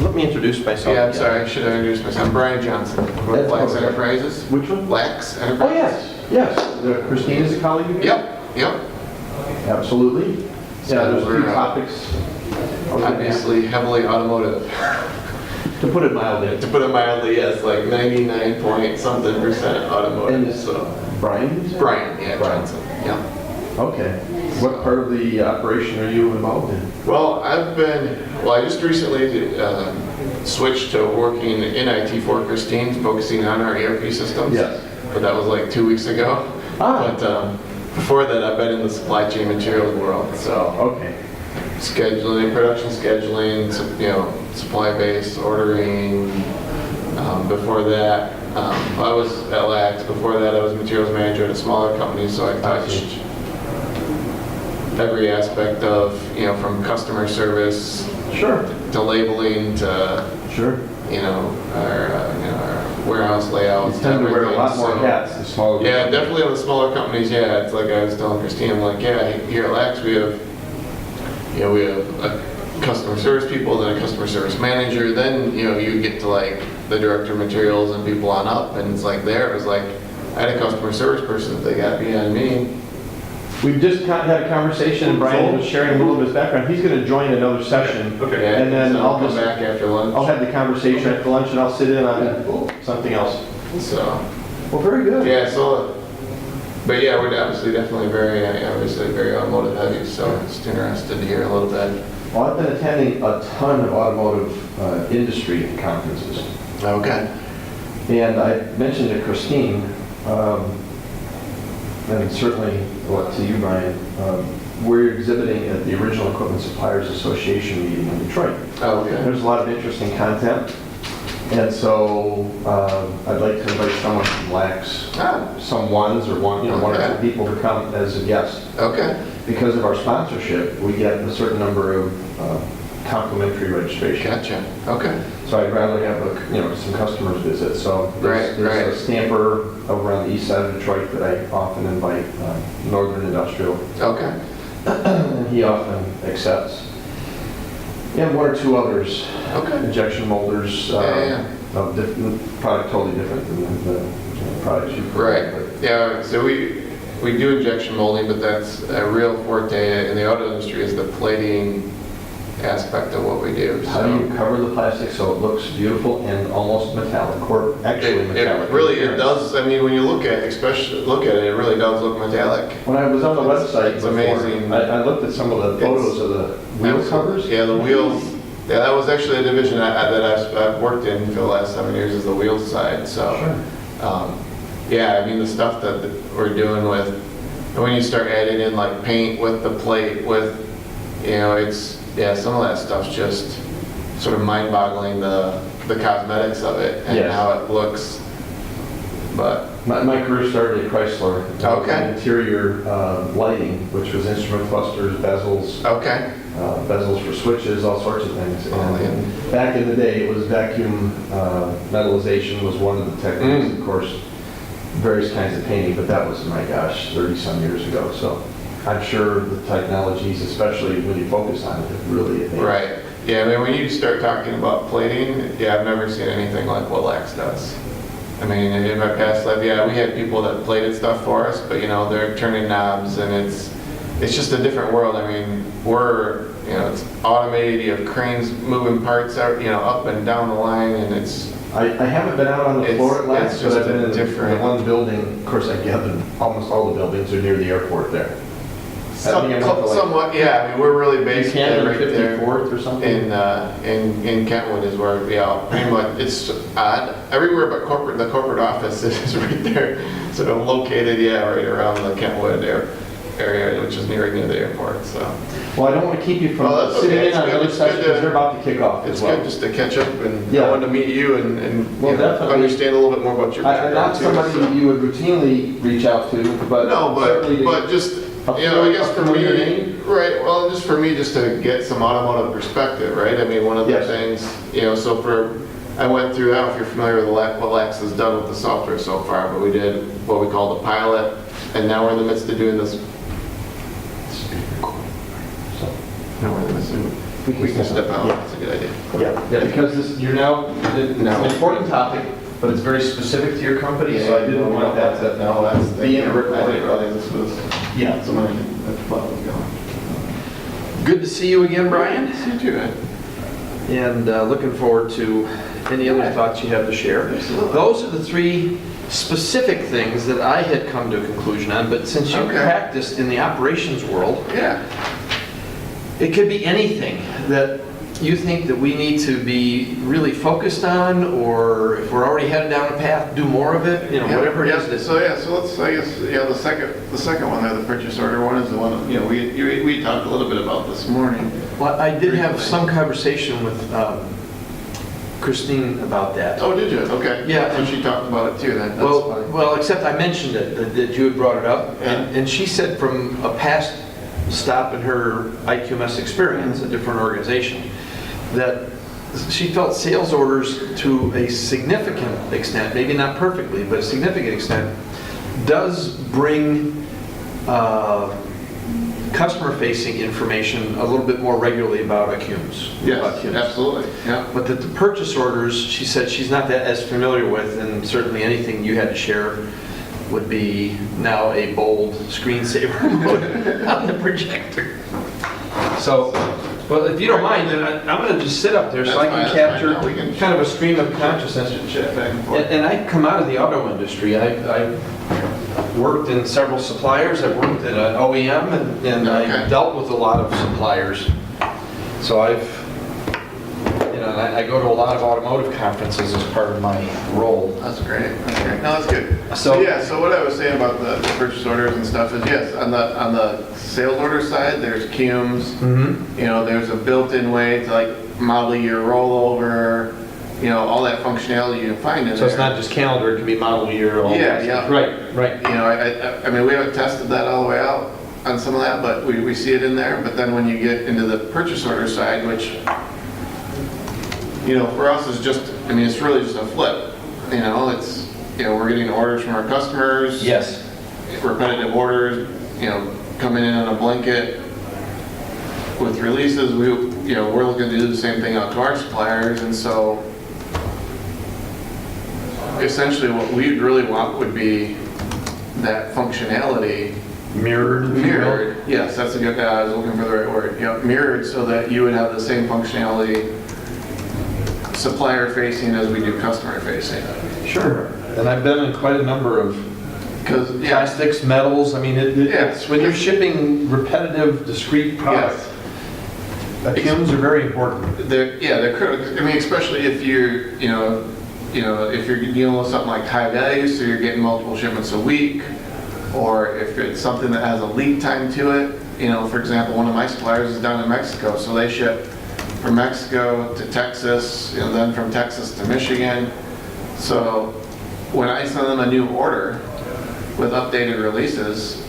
Let me introduce myself. Yeah, I'm again. sorry, I should have introduced myself. I'm Brian Johnson with That's Lax okay. Enterprises. Which one? Lax Oh, Enterprises. yes. Christine is a colleague of yours? Yep. Absolutely. So Yeah, there's a few we're, topics. Obviously heavily automotive. To put it mildly. To put it mildly, yes, like 99 point something percent automotive. And So Brian, you said? Brian, yeah, Brian. Johnson. Yeah. Okay. What part of the operation are you involved in? Well, I just recently switched to working in IT for Christine, focusing on our ERP systems. Yes. But that was like 2 weeks ago. Ah. But before that, I've been in the supply chain materials world. So Okay. scheduling, production scheduling, supply-based ordering. Before that, I was at Lax. Before that, I was materials manager at a smaller company, so I touched every aspect of, from customer service Sure. to labeling to, Sure. our warehouse layouts. You tend to wear a lot more So, hats the smaller. yeah, definitely on the smaller companies. Yeah, it's like I was telling Christine, I'm like, yeah, here at Lax we have a customer service people, then a customer service manager, then you get to like the director of materials and people on up, and it's like there it was like I had a customer service person that they got beyond me. We've just had a conversation, and Brian was sharing a little bit of his background. He's going to join another session. Okay. And then so I'll come just, back after lunch. I'll have the conversation after lunch, and I'll sit in on something else. So Well, very good. yeah, but yeah, we're obviously definitely very automotive heavy. So just interested to hear a little bit. Well, I've been attending a ton of automotive industry conferences. Okay. And I mentioned to Christine, and certainly to you, Brian, we're exhibiting at the Original Equipment Suppliers Association meeting in Detroit. Oh, okay. There's a lot of interesting content. And so I'd like to invite someone from Lax, some ones or one or two people to come as a guest. Okay. Because of our sponsorship, we get a certain number of complimentary registration. Gotcha. Okay. So I'd rather have some customers visit. So there's a stamper over on the east side of Detroit that I often invite, Northern Industrial. Okay. And he often accepts. And one or two others. Okay. Injection molders. Of different product, totally different than the products you provide. Right. Yeah. So we do injection molding, but that's a real forte in the auto industry is the plating aspect of what we do. How do you cover the plastic so it looks beautiful and almost metallic, or actually metallic? It really does. I mean, when you look at it, it really does look metallic. When I was on the website, It's before, amazing. I looked at some of the photos of the wheel covers. Yeah, the wheels. Yeah, that was actually a division that I've worked in for the last 7 years is the wheels side. So, yeah, I mean the stuff that we're doing with, and when you start adding in like paint with the plate, with some of that stuff's just sort of mind-boggling the cosmetics of it and how it looks. But my career started at Chrysler. Okay. Interior lighting, which was instrument clusters, bezels. okay. Bezels for switches, all sorts of things. And back in the day, it was vacuum metallization was one of the techniques. Of course, various kinds of painting, but that was, my gosh, 30-some years ago. So I'm sure the technologies, especially when you focus on it, have really advanced. Right. Yeah, I mean, when you start talking about plating, I've never seen anything like what Lax does. I mean, in my past life, we had people that plated stuff for us, but they're turning knobs, and it's just a different world. I mean, it's automated. You have cranes moving parts out, up and down the line, and it's. I haven't been out on the floor at Lax, but I've been in different. the one building. Of course, I gather almost all the buildings are near the airport there. Somewhat, yeah. I mean, we're really based right there 54th or something. In Kentwood is where pretty much it's odd. Everywhere but the corporate office is right there, sort of located, right around the Kentwood area, which is near the airport. So. Well, I don't want to keep you from sitting in on another session because they're about to kick off. It's good just to catch up, and I wanted to meet you and understand a little bit more about your background. Not somebody that you would routinely reach out to, but but just. I guess for me, right, well, just for me, just to get some automotive perspective, right? I mean, one of the things, so I went through, I don't know if you're familiar with what Lax has done with the software so far, but we did what we call the pilot, and now we're in the midst of doing this. Now we're in the midst of We can step out, that's a good idea. Yeah, because you're now, it's an important topic, but it's very specific to your company, so I didn't want that to No, that's, be in a I didn't recording. realize this was, Yeah. somebody, that's what was going. Good to see you again, Brian, See you too, man. and looking forward to any other thoughts you have to share. Absolutely. Those are the three specific things that I had come to a conclusion on, but since you Okay. practiced in the operations world, Yeah. it could be anything that you think that we need to be really focused on, or if we're already headed down a path, do more of it, Yeah, whatever it yeah. is. that- So let's, I guess, the second one there, the purchase order one is the one, we talked a little bit about this morning. Well, I did have Briefly. some conversation with Christine about that. Oh, did you? Okay. Yeah. So she talked about it too then, that's fine. Well, except I mentioned it, that you had brought it up, Yeah. and she said from a past stop in her IQMS experience, a different organization, that she felt sales orders to a significant extent, maybe not perfectly, but a significant extent, does bring customer-facing information a little bit more regularly about ACUMS. about Yes, CUMS. absolutely, yeah. But that the purchase orders, she said she's not that as familiar with, and certainly anything you had to share would be now a bold screensaver mode on the projector. So, well, if you don't mind, then I'm going to just sit up there so I That's can fine, capture that's fine. No, we can- kind of a stream of consciousness. Chat back and forth. And I come out of the auto industry. I worked in several suppliers. I've worked at an OEM, and Okay. I've dealt with a lot of suppliers. So I go to a lot of automotive conferences as part of my role. That's great, that's great. No, that's good. So- Yeah, so what I was saying about the purchase orders and stuff is, yes, on the sales order side, there's CUMs. There's a built-in way to like model year rollover, all that functionality you can find in there. So it's not just calendar, it can be model year. all Yeah, that yeah. stuff. Right, right. I mean, we haven't tested that all the way out on some of that, but we see it in there. But then when you get into the purchase order side, which, for us is just, it's really just a flip. It's, we're getting orders from our customers. Yes. Repetitive orders, coming in on a blanket. With releases, we're looking to do the same thing out to our suppliers, and so essentially what we'd really want would be that functionality mirrored. Yes, that's a good, I was looking for the right word. Mirrored so that you would have the same functionality supplier facing as we do customer facing. Sure. And I've been in quite a number of Because, plastics, metals. It's when you're shipping repetitive, discrete products. ACUMS are very important. they're critical. Especially if you're, if you're dealing with something like high value, so you're getting multiple shipments a week, or if it's something that has a lead time to it. For example, one of my suppliers is down in Mexico, so they ship from Mexico to Texas, then from Texas to Michigan. So when I send them a new order with updated releases,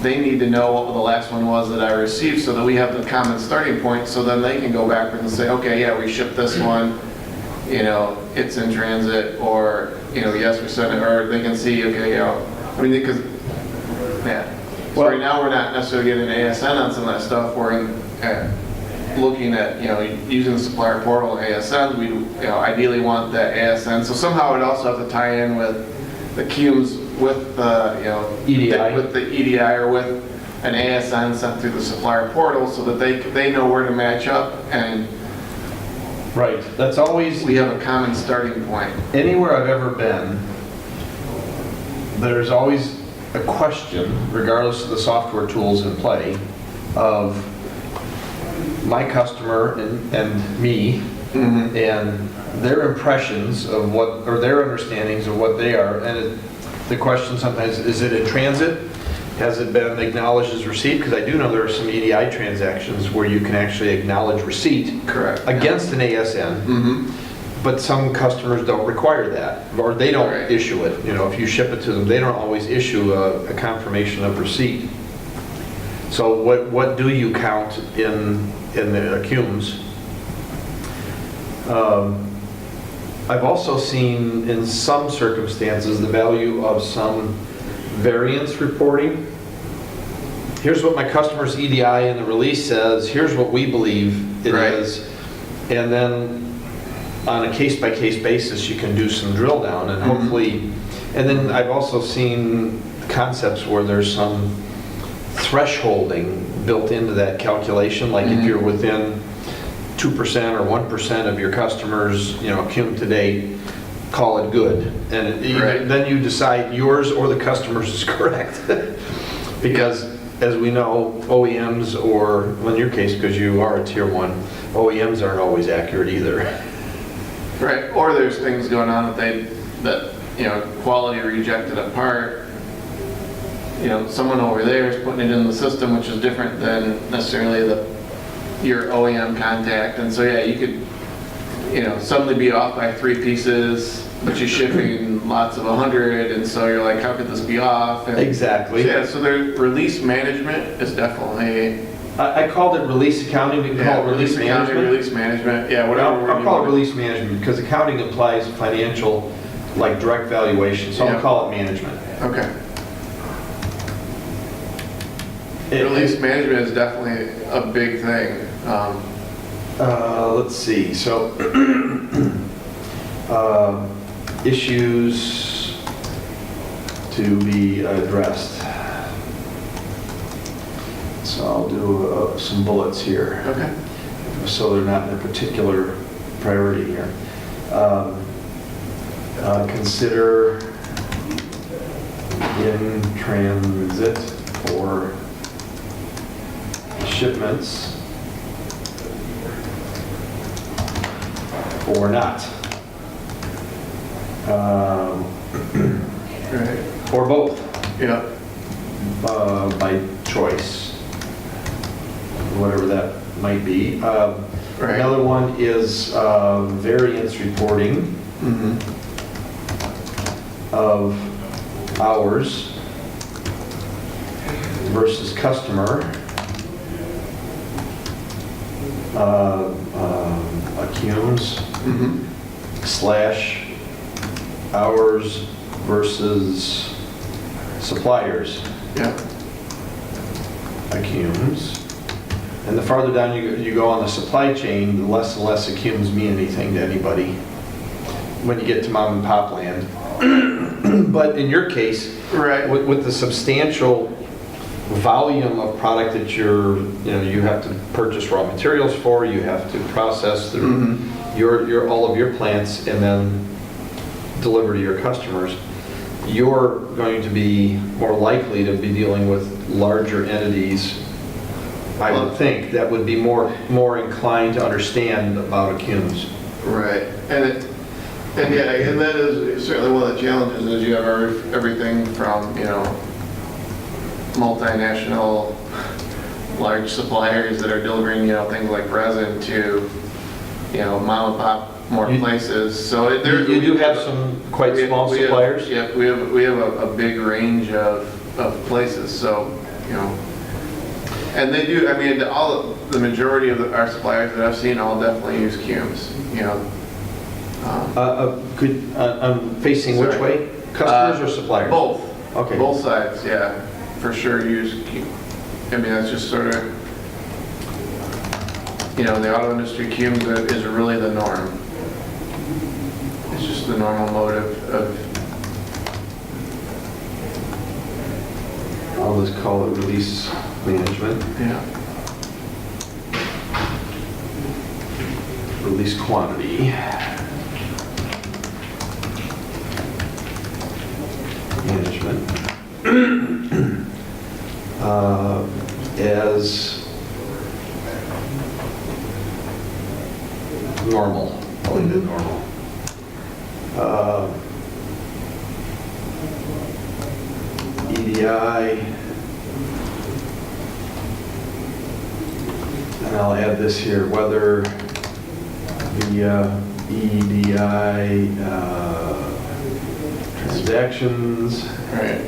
they need to know what the last one was that I received so that we have the common starting point, so then they can go back and say, okay, yeah, we shipped this one, it's in transit, or, yes, we sent it, or they can see, okay, because, So right now, we're not necessarily getting an ASN on some of that stuff. We're looking at, using the supplier portal and ASN. We, ideally want that ASN. So somehow it also have to tie in with the CUMs with the, EDI. with the EDI or with an ASN sent through the supplier portal so that they know where to match up, and Right. That's always, we have a common starting point. anywhere I've ever been, there's always a question, regardless of the software tools in play, of my customer and me, and their impressions of what, or their understandings of what they are. And the question sometimes, is it in transit? Has it been acknowledged as receipt? Because I do know there are some EDI transactions where you can actually acknowledge receipt Correct. against an ASN. But some customers don't require that, or they don't Right. issue it. If you ship it to them, they don't always issue a confirmation of receipt. So what do you count in the ACUMS? I've also seen in some circumstances the value of some variance reporting. here's what my customer's EDI in the release says, here's what we believe it Right. is. And then on a case-by-case basis, you can do some drill down and hopefully, and then I've also seen concepts where there's some thresholding built into that calculation, like if you're within 2% or 1% of your customers, cum to date, call it good. And Right. then you decide yours or the customer's is correct. Because as we know, OEMs, or well, in your case, because you are a tier 1, OEMs aren't always accurate either. Right, or there's things going on that quality rejected a part. Someone over there is putting it in the system, which is different than necessarily your OEM contact. And so, yeah, you could, suddenly be off by 3 pieces, but you're shipping lots of 100, and so you're like, how could this be off? And Exactly. yeah, so the release management is definitely... I called it release accounting, we can call it release accounting, management. release management, yeah, whatever word I'll you call it want. release management, because accounting implies financial, like direct valuation, so Yeah. I'll call it management. Okay. Release management is definitely a big thing. Let's see, so, issues to be addressed. So I'll do some bullets here, Okay. so they're not in a particular priority here. Consider in transit or shipments or not. Right. Or both, Yeah. by choice, whatever that might be. Right. Another one is variance reporting of hours versus customer. Accums / hours versus suppliers. Yeah. Accums. And the farther down you go on the supply chain, the less and less accums mean anything to anybody when you get to mom and pop land. But in your case, Right. with the substantial volume of product that you have to purchase raw materials for, you have to process through all of your plants and then deliver to your customers, you're going to be more likely to be dealing with larger entities, I would think, that would be more inclined to understand about accums. Right. And that is certainly one of the challenges is you have everything from, multinational large suppliers that are delivering, things like resin to, mom and pop more You- places. So You do have some quite small suppliers? Yeah, we have a big range of places, so, and they do, the majority of our suppliers that I've seen all definitely use cumes, Facing which Sorry. way? Customers or suppliers? Both. Okay. Both sides, yeah, for sure use cume. That's just sort of, the auto industry cumes is really the norm. It's just the normal mode of I'll just call it release management, yeah. release quantity. Management. As normal, I'll leave it normal. EDI, and I'll add this here, whether the EDI transactions, Right.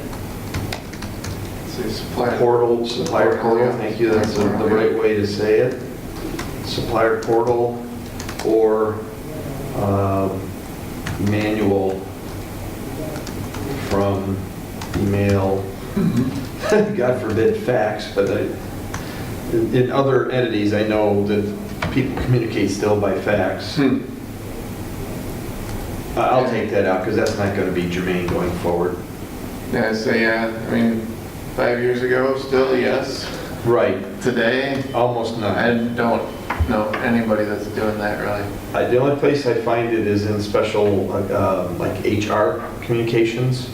See, supplier. supplier portal, thank you, that's the right way to say it. Supplier portal or manual from email. God forbid fax, but in other entities, I know that people communicate still by fax. I'll take that out because that's not going to be germane going forward. Yeah, so yeah, I mean, 5 years ago, still yes. Right. Today, Almost none. I don't know anybody that's doing that really. The only place I find it is in special, like HR communications,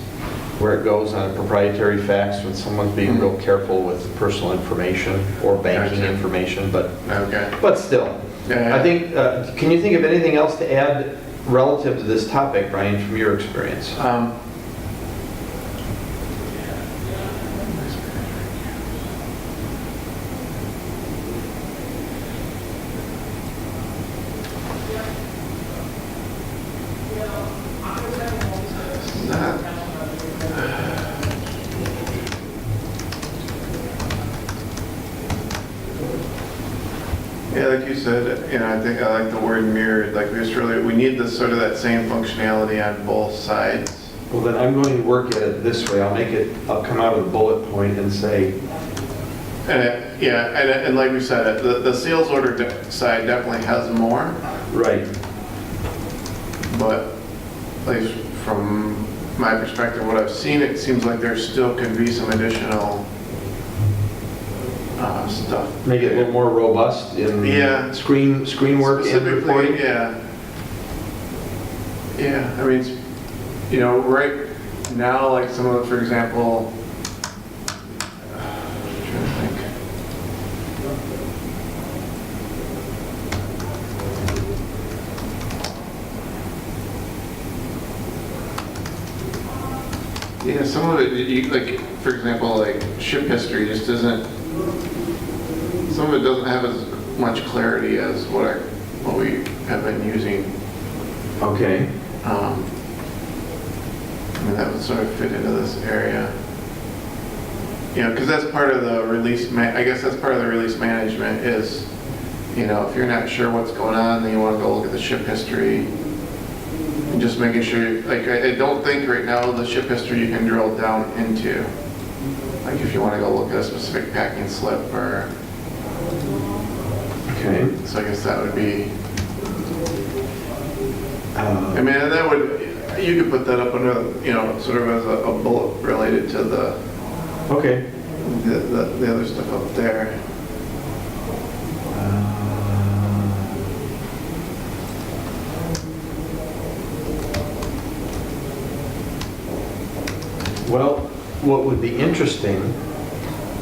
where it goes on a proprietary fax when someone's being real careful with personal information or banking Gotcha. information, Okay. but still. Yeah. I think, can you think of anything else to add relative to this topic, Brian, from your experience? Not- Yeah, like you said, I think I like the word mirrored, like we need this sort of that same functionality on both sides. Well, then I'm going to work at it this way. I'll come out with a bullet point and say, And like we said, the sales order side definitely has more, right, but at least from my perspective, what I've seen, it seems like there still could be some additional stuff. make it a little more robust in Yeah. screen work and Specifically, reporting. yeah. Yeah, I mean, right now, like some of the, for example, I'm trying to think. Yeah, some of it, like, for example, like ship history just isn't, some of it doesn't have as much clarity as what we have been using. Okay. I mean, that would sort of fit into this area. Because that's part of the release, I guess that's part of the release management is, if you're not sure what's going on, then you want to go look at the ship history. And just making sure, like, I don't think right now the ship history you can drill down into. Like, if you want to go look at a specific packing slip or, Okay. so I guess that would be, I mean, and that would, you could put that up under, sort of as a bullet related to the Okay. other stuff up there. Well, what would be interesting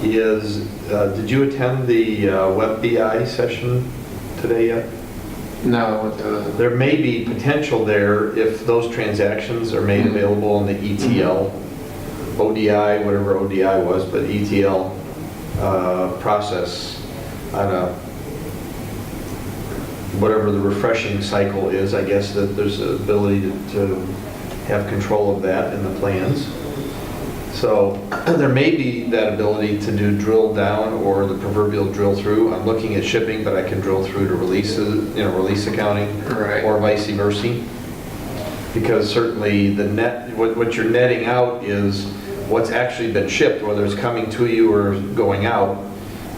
is, did you attend the Web BI session today yet? No, with the, There may be potential there if those transactions are made available in the ETL, ODI, whatever ODI was, but ETL process on a, whatever the refreshing cycle is, I guess that there's an ability to have control of that in the plans. So there may be that ability to do drill down or the proverbial drill through. I'm looking at shipping, but I can drill through to releases, release accounting, Right. or vice versa. Because certainly the net, what you're netting out is what's actually been shipped, whether it's coming to you or going out,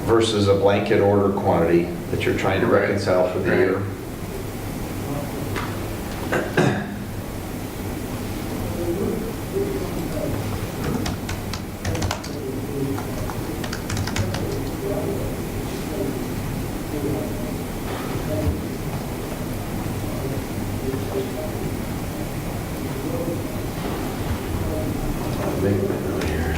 versus a blanket order quantity that you're trying to Right. reconcile for the Right. year. Make my note here.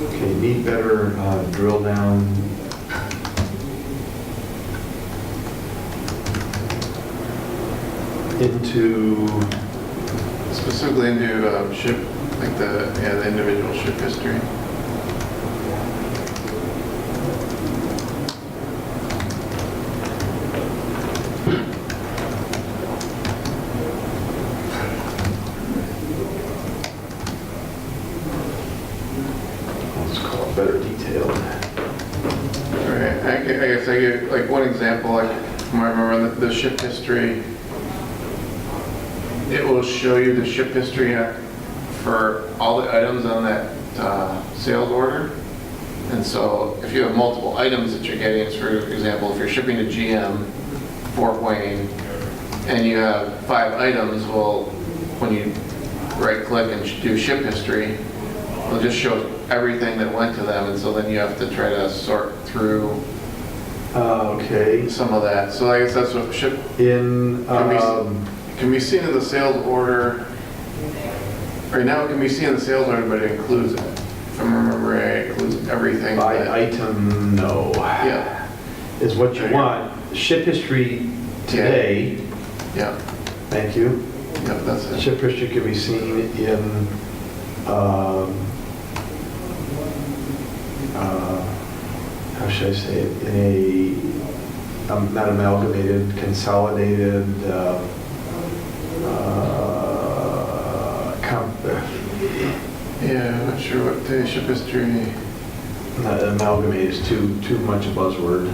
Okay, need better drill down. Into, specifically into ship like the individual ship history. Let's call it better detailed. Right, I guess I give, like, one example, like, I remember the ship history, it will show you the ship history for all the items on that sales order. And so if you have multiple items that you're getting, for example, if you're shipping to GM, Fort Wayne, and you have 5 items, well, when you right-click and do ship history, it'll just show everything that went to them, and so then you have to try to sort through Okay. some of that. So I guess that's what ship In, can be seen in the sales order. Right now it can be seen in the sales order, but it includes it. If I remember right, it includes everything. by that- item, no. Yeah, Is what you want. Ship history today, yeah, thank you. yeah, that's it. Ship history can be seen in, how should I say it, in not amalgamated, consolidated, Yeah, I'm not sure what the ship history, not amalgamated is too much a buzzword.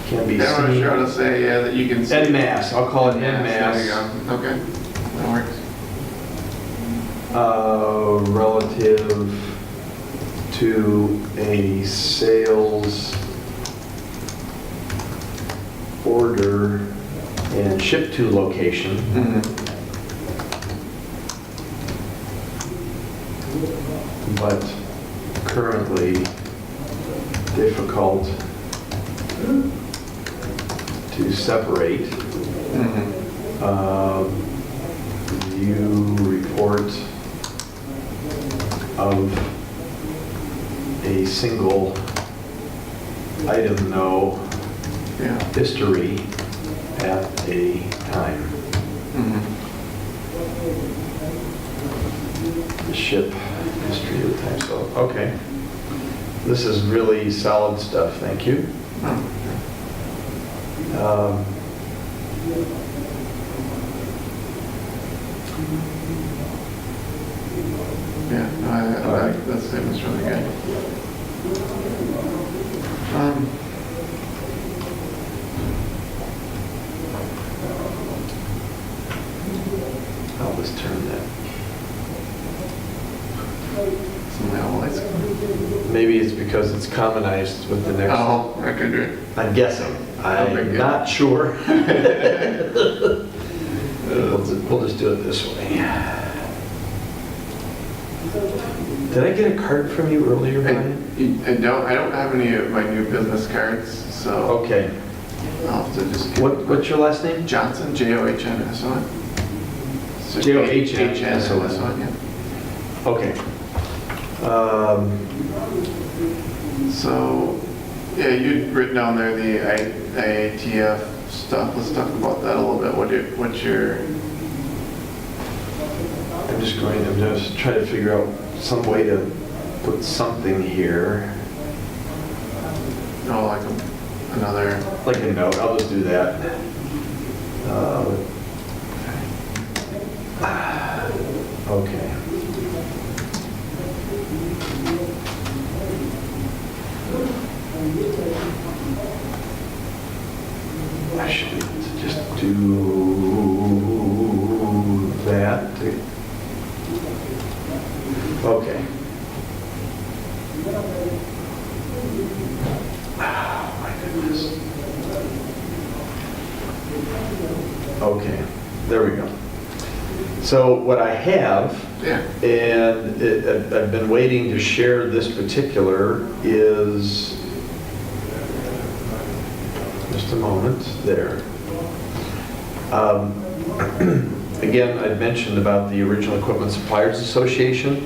Can be I'm not seen. sure how to say, yeah, that you can see. En masse, I'll call it en There masse. you go, okay, that works. Relative to a sales order and ship to location, but currently difficult to separate. View report of a single item, no Yeah. history at a time. The ship history at the time, so, okay. This is really solid stuff, thank you. Um, Yeah, no, All right. that statement's really good. I'll just turn that. Some of the old lights. Maybe it's because it's commonized with the next. Oh, I could do it. I'm guessing. big I'm deal. not sure. We'll just do it this way. Did I get a card from you earlier, Brian? I don't have any of my new business cards, so Okay. I'll have to just get. What's your last name? Johnson, Johnsson. So Johnsson. yeah. Okay. So, yeah, you'd written down there the IATF stuff. Let's talk about that a little bit. What's your, I'm just trying to figure out some way to put something here. oh, like another, Like a note, I'll just do that. Okay. I should be able to just do that. Okay. Oh, my goodness. Okay, there we go. So what I have, yeah, and I've been waiting to share this particular, is, just a moment, there. Again, I'd mentioned about the Original Equipment Suppliers Association.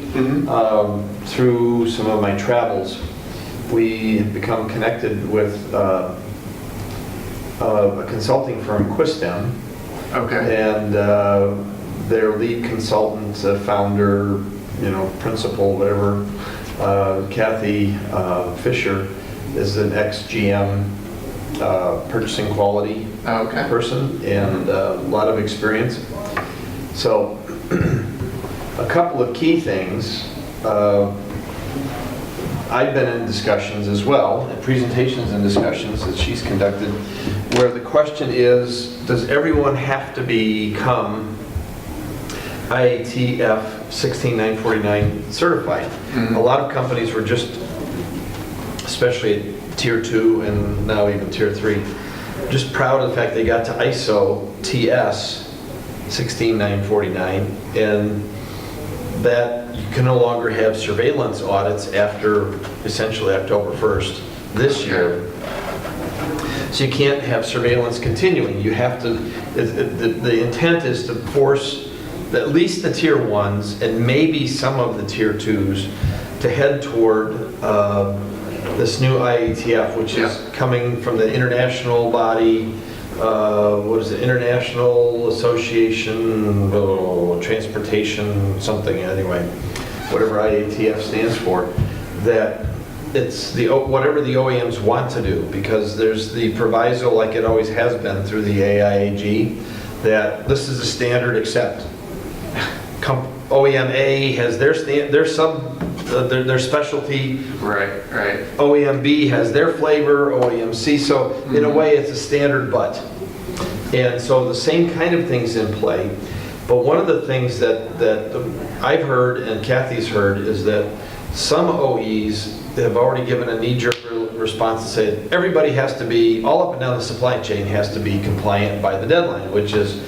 Through some of my travels, we have become connected with a consulting firm, Quistem. okay, And Their lead consultant, founder, principal, whatever, Kathy Fisher, is an ex-GM purchasing quality Okay. person and a lot of experience. So a couple of key things. I've been in discussions as well, and presentations and discussions that she's conducted, where the question is, does everyone have to become IATF 16949 certified? A lot of companies were just, especially at Tier 2 and now even Tier 3, just proud of the fact they got to ISO TS 16949, and that you can no longer have surveillance audits after essentially October 1st this year. So you can't have surveillance continuing. You have to, the intent is to force at least the Tier 1s and maybe some of the Tier 2s to head toward this new IATF, which is coming from the international body, what is it, International Association, Transportation, something anyway, whatever IATF stands for, that it's whatever the OEMs want to do, because there's the proviso, like it always has been through the AIAG, that this is a standard except OEM A has their specialty. Right. OEM B has their flavor, OEM C, so in a way it's a standard but. And so the same kind of things in play, but one of the things that I've heard and Kathy's heard is that some OEs have already given a knee-jerk response and said everybody has to be, all up and down the supply chain has to be compliant by the deadline, which is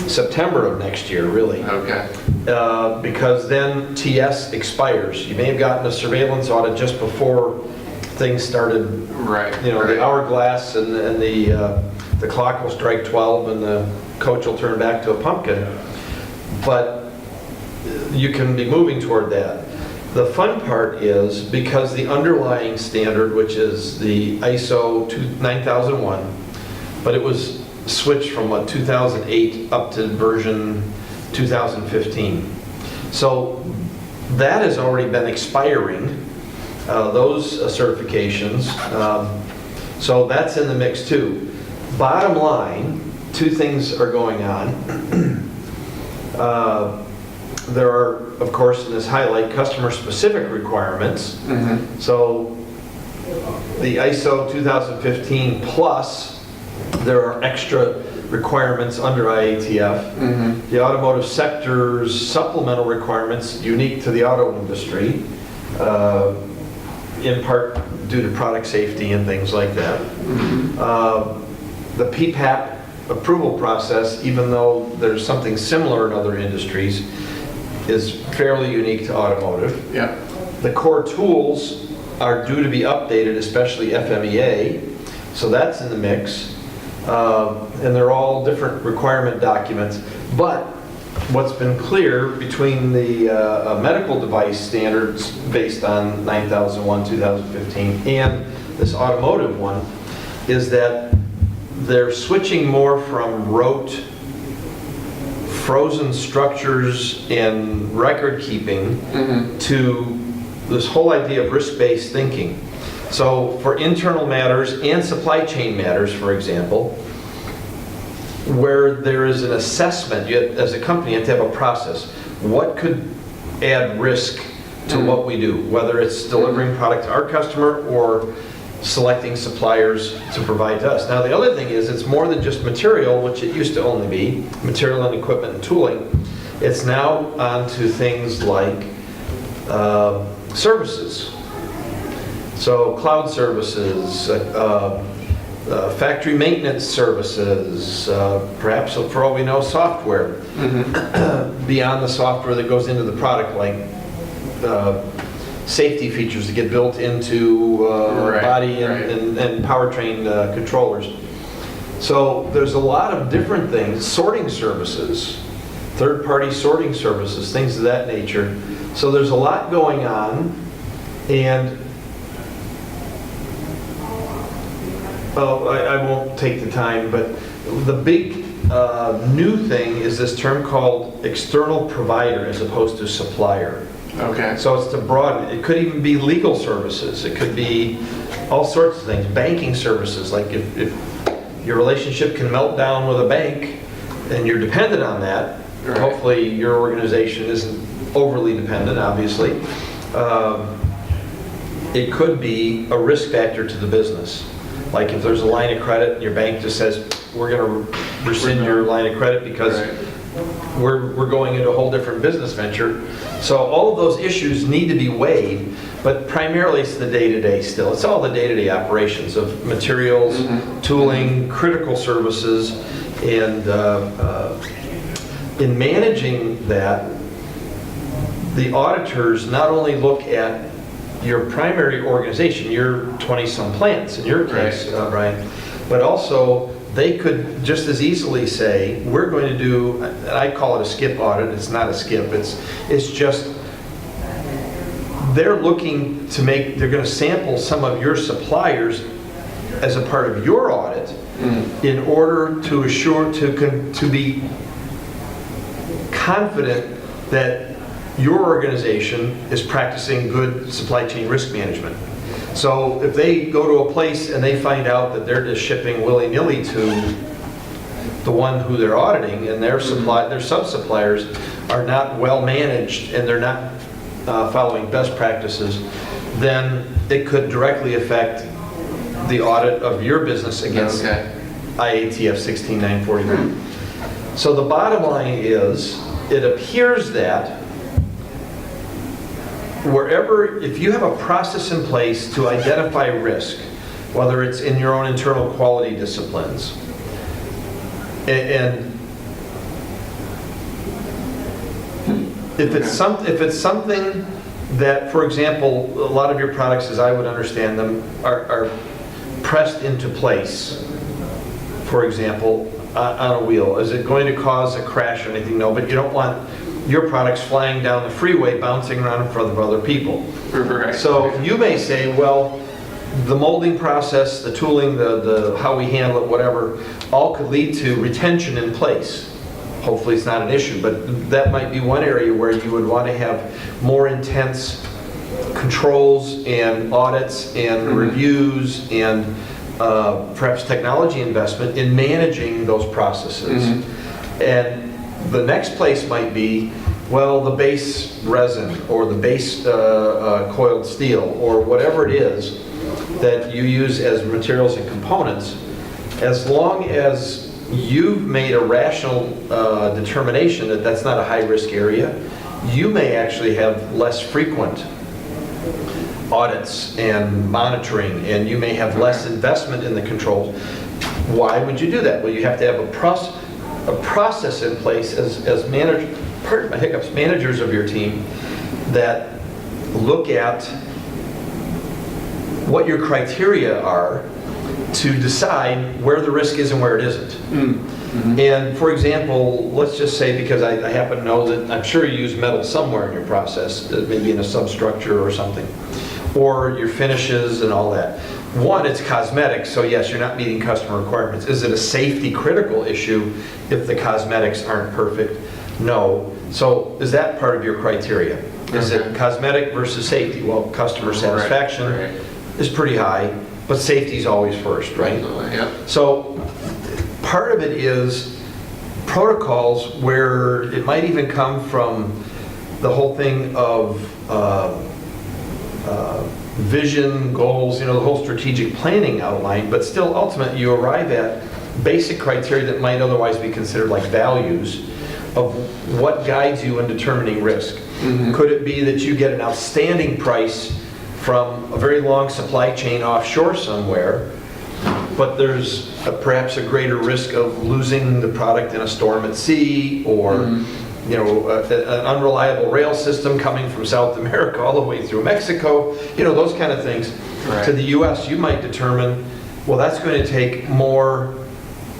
September of next year, really. Okay. Because then TS expires. You may have gotten a surveillance audit just before things started. Right. The hourglass and the clock will strike 12 and the coach will turn back to a pumpkin. But you can be moving toward that. The fun part is because the underlying standard, which is the ISO 9001, but it was switched from 2008 up to version 2015. So that has already been expiring, those certifications. So that's in the mix too. Bottom line, two things are going on. There are, of course, in this highlight, customer-specific requirements. So the ISO 2015 plus, there are extra requirements under IATF. The automotive sector's supplemental requirements unique to the auto industry, in part due to product safety and things like that. The PPAP approval process, even though there's something similar in other industries, is fairly unique to automotive. The core tools are due to be updated, especially FMEA, so that's in the mix. And they're all different requirement documents. But what's been clear between the medical device standards based on 9001, 2015, and this automotive one is that they're switching more from rote, frozen structures and record keeping to this whole idea of risk-based thinking. So for internal matters and supply chain matters, for example, where there is an assessment, as a company you have to have a process. What could add risk to what we do, whether it's delivering product to our customer or selecting suppliers to provide to us. Now the other thing is it's more than just material, which it used to only be, material and equipment and tooling. It's now on to things like services. So cloud services, factory maintenance services, perhaps for all we know software, beyond the software that goes into the product, like safety features that get built into body and powertrain controllers. So there's a lot of different things, sorting services, third-party sorting services, things of that nature. So there's a lot going on, and I won't take the time, but the big new thing is this term called external provider as opposed to supplier. Okay. So it's to broaden, it could even be legal services, it could be all sorts of things, banking services, like if your relationship can melt down with a bank and you're dependent on that, Right. hopefully your organization isn't overly dependent, obviously. It could be a risk factor to the business. Like if there's a line of credit and your bank just says, we're going to rescind your line of credit because Right. we're going into a whole different business venture. So all of those issues need to be weighed, but primarily it's the day-to-day still. It's all the day-to-day operations of materials, tooling, critical services, and in managing that, the auditors not only look at your primary organization, your 20-some plants in your case, Brian, but also they could just as easily say, we're going to do, and I call it a skip audit, it's not a skip, it's just, they're looking to make, they're going to sample some of your suppliers as a part of your audit in order to assure, to be confident that your organization is practicing good supply chain risk management. So if they go to a place and they find out that they're just shipping willy-nilly to the one who they're auditing and their sub-suppliers are not well managed and they're not following best practices, then it could directly affect the audit of your business against IATF 16949. So the bottom line is, it appears that wherever, if you have a process in place to identify risk, whether it's in your own internal quality disciplines, and if it's something that, for example, a lot of your products, as I would understand them, are pressed into place, for example, on a wheel. Is it going to cause a crash or anything? No, but you don't want your products flying down the freeway, bouncing around in front of other people. Right. So you may say, well, the molding process, the tooling, the how we handle it, whatever, all could lead to retention in place. Hopefully it's not an issue, but that might be one area where you would want to have more intense controls and audits and reviews and perhaps technology investment in managing those processes. And the next place might be, well, the base resin or the base coiled steel or whatever it is that you use as materials and components, as long as you've made a rational determination that that's not a high-risk area, you may actually have less frequent audits and monitoring, and you may have less investment in the controls. Why would you do that? Well, you have to have a process in place as managers of your team that look at what your criteria are to decide where the risk is and where it isn't. And for example, let's just say, because I happen to know that I'm sure you use metal somewhere in your process, maybe in a substructure or something, or your finishes and all that. One, it's cosmetic, so yes, you're not meeting customer requirements. Is it a safety critical issue if the cosmetics aren't perfect? No. So is that part of your criteria? Is it cosmetic versus safety? Well, customer satisfaction is pretty high, but safety is always first, right? So part of it is protocols where it might even come from the whole thing of vision, goals, the whole strategic planning outline, but still ultimately you arrive at basic criteria that might otherwise be considered like values of what guides you in determining risk. Could it be that you get an outstanding price from a very long supply chain offshore somewhere, but there's perhaps a greader risk of losing the product in a storm at sea, or an unreliable rail system coming from South America all the way through Mexico, those kind of things. To the US, you might determine, well, that's going to take more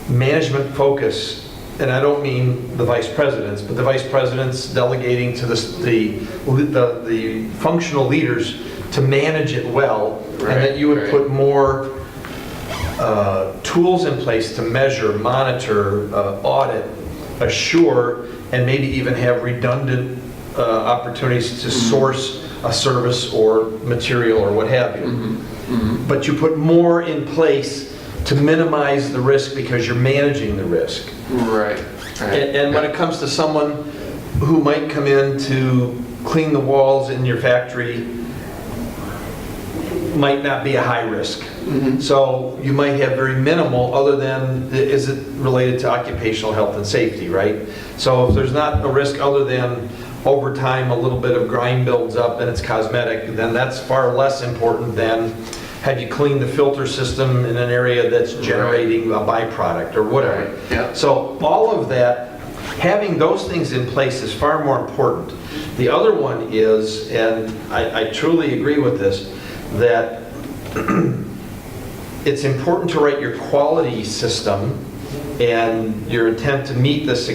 management focus. And I don't mean the vice presidents, but the vice presidents delegating to the functional leaders to manage it well, and that you would put more tools in place to measure, monitor, audit, assure, and maybe even have redundant opportunities to source a service or material or what have you. But you put more in place to minimize the risk because you're managing the risk. Right. And when it comes to someone who might come in to clean the walls in your factory, might not be a high risk. So you might have very minimal, other than, is it related to occupational health and safety, right? So if there's not a risk other than over time a little bit of grime builds up and it's cosmetic, then that's far less important than have you cleaned the filter system in an area that's generating a byproduct or whatever. Right, yeah. So all of that, having those things in place is far more important. The other one is, and I truly agree with this, that it's important to write your quality system and your intent to meet the IATF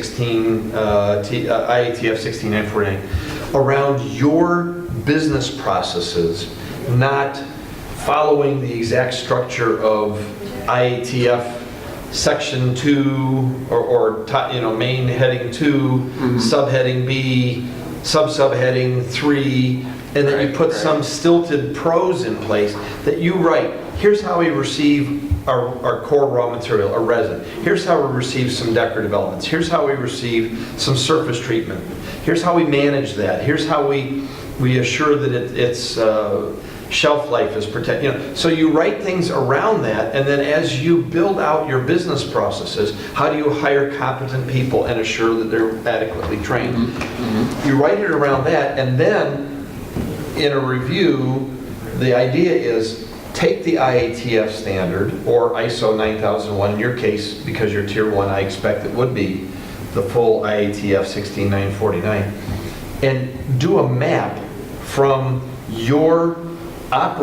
16949 around your business processes, not following the exact structure of IATF section 2 or main heading 2, subheading B, subheading 3, and then you put some stilted prose in place that you write. Here's how we receive our core raw material, our resin. Here's how we receive some decorative elements. Here's how we receive some surface treatment. Here's how we manage that. Here's how we assure that its shelf life is protected. So you write things around that, and then as you build out your business processes, how do you hire competent people and assure that they're adequately trained? You write it around that, and then in a review, the idea is take the IATF standard, or ISO 9001 in your case, because you're tier 1, I expect it would be the full IATF 16949, and do a map from your I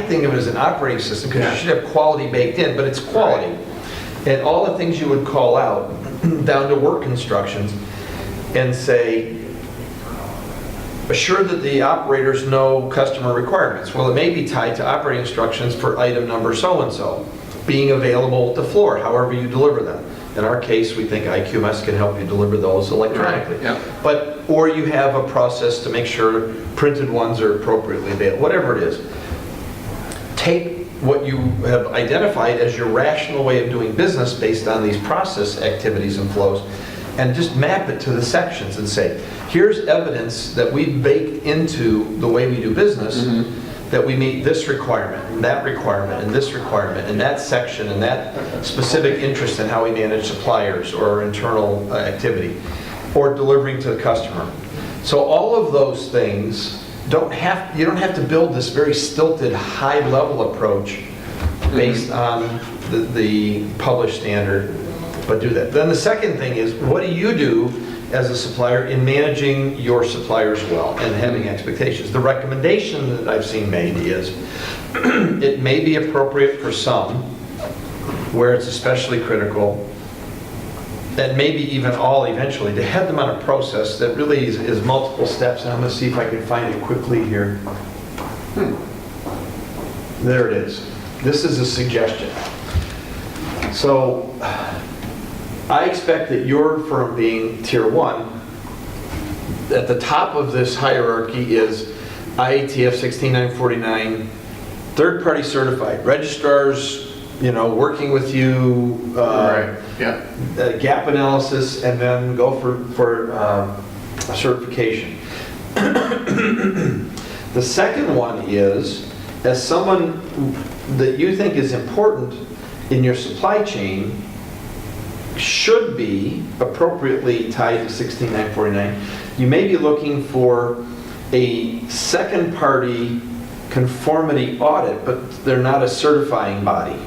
think of it as an operating system because you should have quality baked in, but it's quality. And all the things you would call out down to work instructions and say, assure that the operators know customer requirements. Well, it may be tied to operating instructions for item number so-and-so, being available at the floor, however you deliver them. In our case, we think IQMS can help you deliver those electronically. Right. Yeah. Or you have a process to make sure printed ones are appropriately available, whatever it is. Take what you have identified as your rational way of doing business based on these process activities and flows, and just map it to the sections and say, here's evidence that we baked into the way we do business, that we meet this requirement, and that requirement, and this requirement, and that section, and that specific interest in how we manage suppliers or internal activity, or delivering to the customer. So all of those things, you don't have to build this very stilted, high-level approach based on the published standard, but do that. Then the second thing is, what do you do as a supplier in managing your suppliers well and having expectations? The recommendation that I've seen made is it may be appropriate for some where it's especially critical, and maybe even all eventually, to have them on a process that really is multiple steps. And I'm going to see if I can find it quickly here. There it is. This is a suggestion. So I expect that your firm, being tier 1, at the top of this hierarchy is IATF 16949, third-party certified, registrars, working with you, Right. Yeah. gap analysis, and then go for certification. The second one is, as someone that you think is important in your supply chain, should be appropriately tied to 16949, you may be looking for a second-party conformity audit, but they're not a certifying body.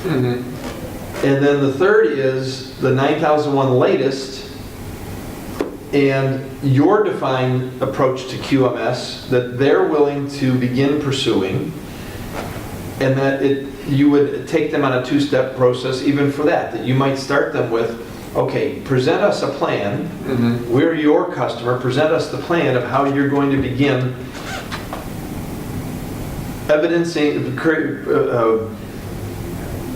And then the third is the 9001 latest, and your defined approach to QMS that they're willing to begin pursuing, and that you would take them on a two-step process even for that you might start them with, okay, present us a plan, we're your customer, present us the plan of how you're going to begin evidencing,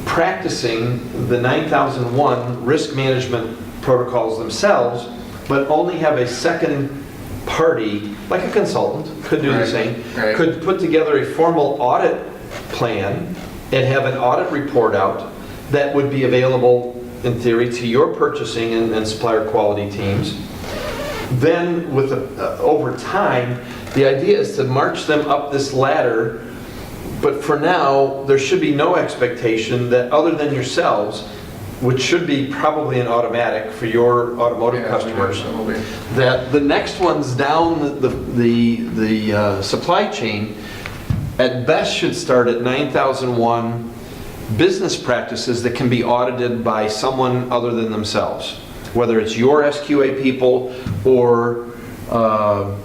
practicing the 9001 risk management protocols themselves, but only have a second party, like a consultant, could do the same, could put together a formal audit plan and have an audit report out that would be available in theory to your purchasing and supplier quality teams. Then with over time, the idea is to march them up this ladder, but for now, there should be no expectation that other than yourselves, which should be probably an automatic for your automotive customers, that the next ones down the supply chain at best should start at 9001 business practices that can be audited by someone other than themselves, whether it's your SQA people or a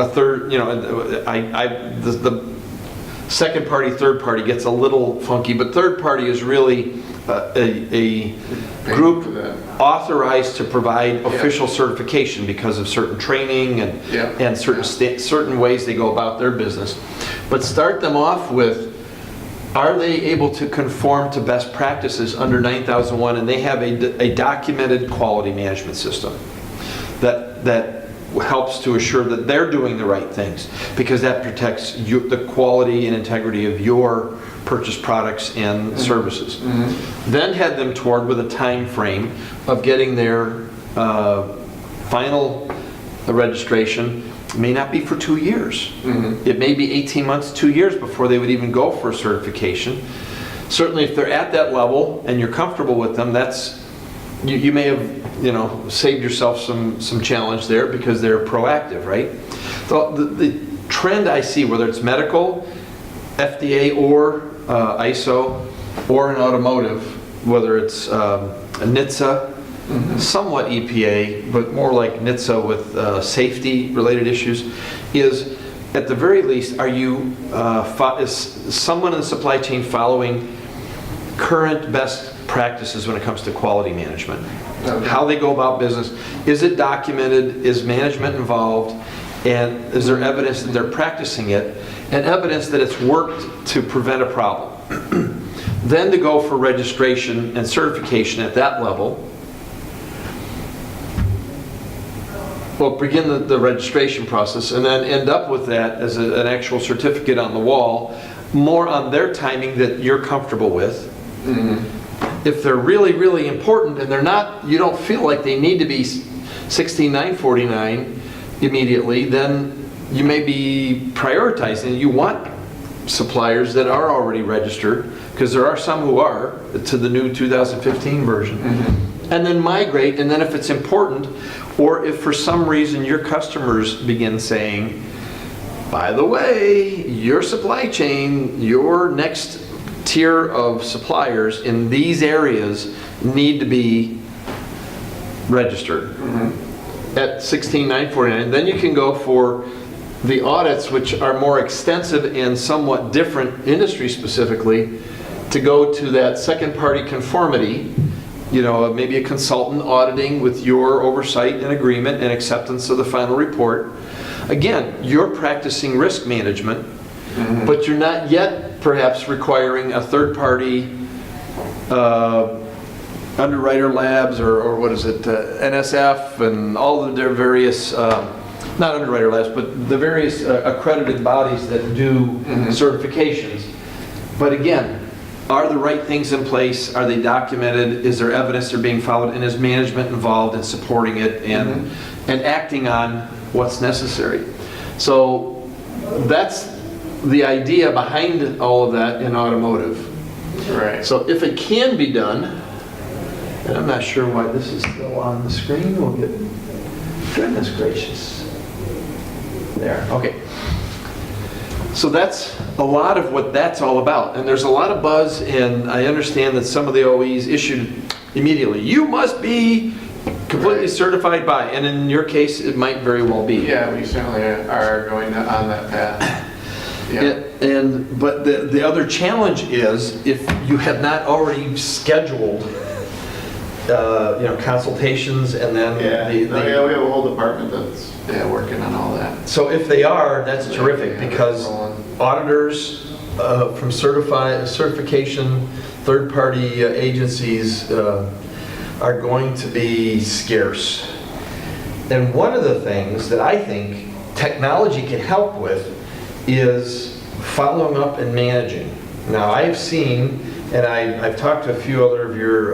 third, the second party, third party gets a little funky, but third party is really a group authorized to provide official certification because of certain training and certain ways they go about their business. But start them off with, are they able to conform to best practices under 9001, and they have a documented quality management system that helps to assure that they're doing the right things, because that protects the quality and integrity of your purchased products and services. Then head them toward with a time frame of getting their final registration. It may not be for 2 years. It may be 18 months, 2 years before they would even go for a certification. Certainly if they're at that level and you're comfortable with them, you may have saved yourself some challenge there because they're proactive, right? So the trend I see, whether it's medical, FDA or ISO, or in automotive, whether it's NHTSA, somewhat EPA, but more like NHTSA with safety related issues, is at the very least, are you, is someone in the supply chain following current best practices when it comes to quality management? How they go about business. Is it documented? Is management involved? And is there evidence that they're practicing it? And evidence that it's worked to prevent a problem. Then to go for registration and certification at that level. Well, begin the registration process and then end up with that as an actual certificate on the wall, more on their timing that you're comfortable with. If they're really, really important and they're not, you don't feel like they need to be 16949 immediately, then you may be prioritizing. You want suppliers that are already registered, because there are some who are, to the new 2015 version. And then migrate, and then if it's important, or if for some reason your customers begin saying, by the way, your supply chain, your next tier of suppliers in these areas need to be registered at 16949. Then you can go for the audits, which are more extensive and somewhat different industry specifically, to go to that second party conformity, maybe a consultant auditing with your oversight and agreement and acceptance of the final report. Again, you're practicing risk management, but you're not yet perhaps requiring a third party underwriter labs or what is it, NSF and all of their various, not underwriter labs, but the various accredited bodies that do certifications. But again, are the right things in place? Are they documented? Is there evidence they're being followed? And is management involved in supporting it and acting on what's necessary? So that's the idea behind all of that in automotive. Right. So if it can be done, and I'm not sure why this is still on the screen, we'll get, goodness gracious. There, okay. So that's a lot of what that's all about. And there's a lot of buzz, and I understand that some of the OEs issued immediately, you must be completely certified by, and in your case, it might very well be. Yeah, we certainly are going on that path. Yeah. But the other challenge is, if you have not already scheduled consultations and then Yeah, the. no, yeah, we have a whole department that's, working on all that. So if they are, that's terrific, Yeah, because rolling. auditors from certification, third-party agencies are going to be scarce. And one of the things that I think technology can help with is following up and managing. Now, I've seen, and I've talked to a few other of your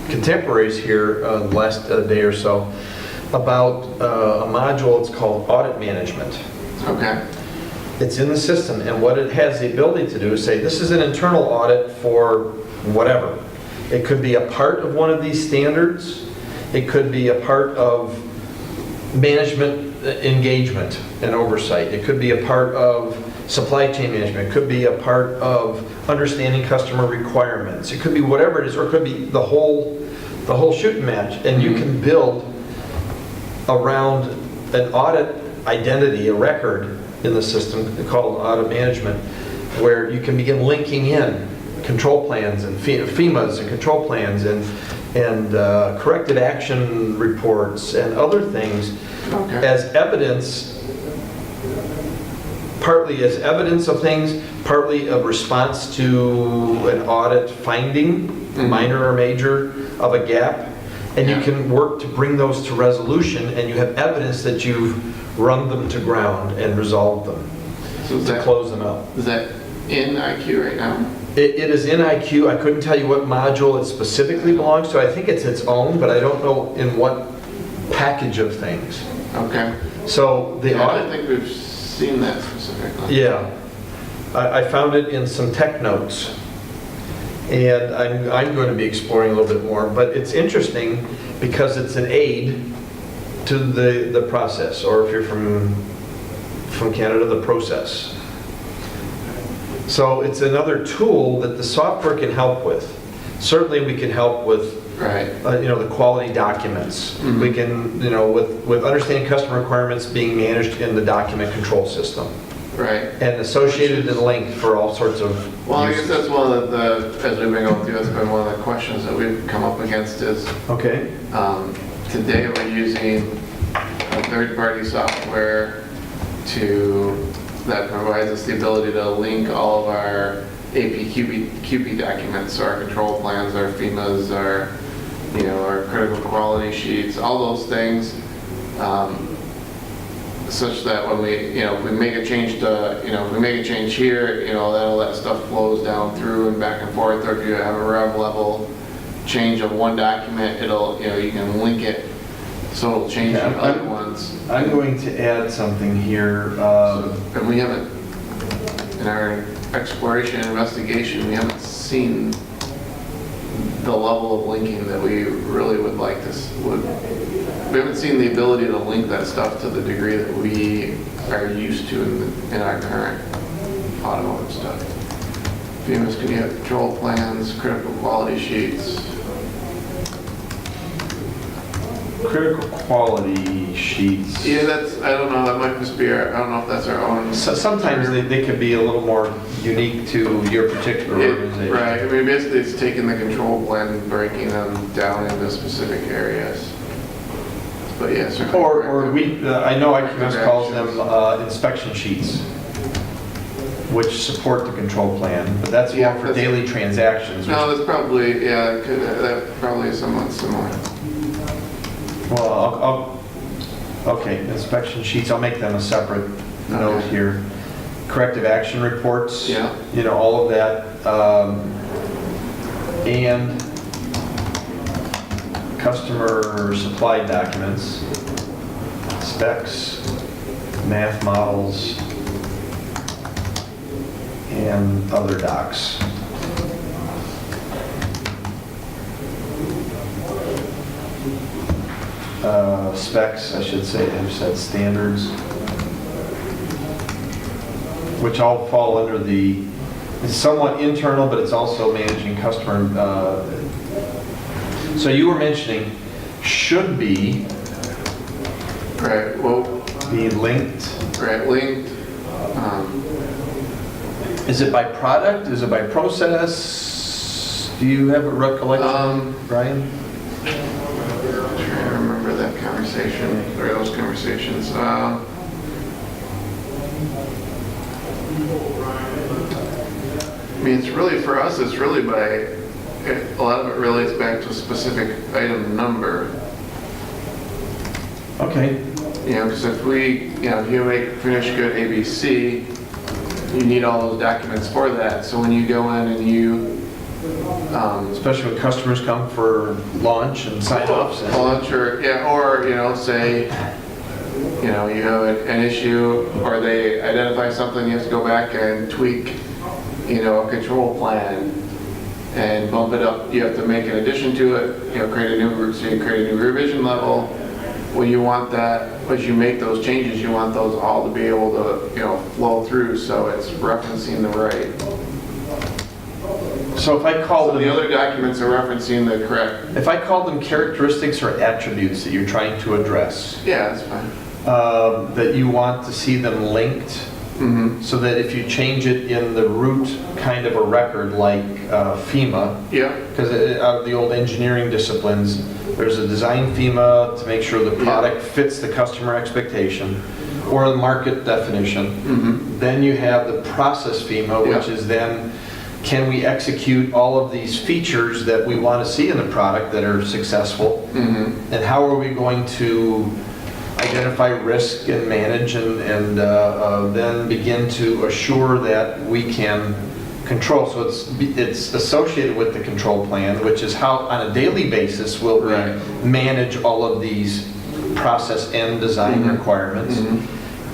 contemporaries here the last day or so, about a module, it's called audit management. Okay. It's in the system, and what it has the ability to do is say, this is an internal audit for whatever. It could be a part of one of these standards. It could be a part of management engagement and oversight. It could be a part of supply chain management. It could be a part of understanding customer requirements. It could be whatever it is, or it could be the whole shooting match. And you can build around an audit identity, a record in the system called audit management, where you can begin linking in control plans and FEMAs and control plans and corrective action reports and other things as evidence, partly as evidence of things, partly a response to an audit finding, minor or major, of a gap. And you can work to bring those to resolution, and you have evidence that you've run them to ground and resolved them, So to close them out. is that in IQ right now? It is in IQ. I couldn't tell you what module it specifically belongs to. I think it's its own, but I don't know in what package of things. Okay. So the I don't audit, think we've seen that specifically. yeah. I found it in some tech notes, and I'm going to be exploring a little bit more, but it's interesting because it's an aid to the process, or if you're from Canada, the process. So it's another tool that the software can help with. Certainly we can help with Right. the quality documents. We can, with understanding customer requirements being managed in the document control system Right. and associated and linked for all sorts of Well, I guess uses. that's one of the, as we've been going through, that's been one of the questions that we've come up against is, Okay. today we're using a third-party software that provides us the ability to link all of our AP QP documents, so our control plans, our FEMAs, our critical quality sheets, all those things, such that when if we make a change if we make a change here, all that stuff flows down through and back and forth, or if you have a rev level change of one document, you can link it so it'll change the other ones. I'm going to add something here. And we haven't, in our exploration and investigation, we haven't seen the level of linking that we really would like to, we haven't seen the ability to link that stuff to the degree that we are used to in our current automotive stuff. FEMA's can have control plans, critical quality sheets. Critical quality sheets. Yeah, I don't know, that might just be I don't know if that's our own. So sometimes they could be a little more unique to your particular organization. Right, I mean, basically it's taking the control plan and breaking them down into specific areas. But yeah, certainly. Or I know IQS calls them inspection sheets, which support the control plan, but that's more for daily transactions. No, that's probably, that probably is somewhat similar. Well, okay, inspection sheets, I'll make them a separate note here. Corrective action reports, all of that. And customer supplied documents, specs, math models, and other docs. Specs, I should say, I've said standards, which all fall under it's somewhat internal, but it's also managing customer. So you were mentioning should be. Right, well. Be linked. Right, linked. Is it by product? Is it by process? Do you have a recollection, Brian? Trying to remember that conversation, or those conversations. I mean, it's really, for us, it's really a lot of it relates back to a specific item number. Okay, You know, because if if you make finished good ABC, you need all those documents for that. So when you go in and you, especially when customers come for launch and sign-offs. launch or say, you have an issue, or they identify something, you have to go back and tweak, a control plan and bump it up. You have to make an addition to it, create a new revision level. Well, you want that, as you make those changes, you want those all to be able to, flow through, so it's referencing the right. So if I call So the them, other documents are referencing the correct. if I call them characteristics or attributes that you're trying to address, Yeah, that's fine. that you want to see them linked, Mm-hmm. so that if you change it in the root kind of a record like FEMA, Yeah. because out of the old engineering disciplines, there's a design FEMA to make sure the product fits the customer expectation or the market definition. Mm-hmm. Then you have the process FEMA, which Yeah. is then, can we execute all of these features that we want to see in the product that are successful? Mm-hmm. And how are we going to identify risk and manage and then begin to assure that we can control? So it's associated with the control plan, which is how on a daily basis will we Right. manage all of these process and design Mhm. requirements. Mhm.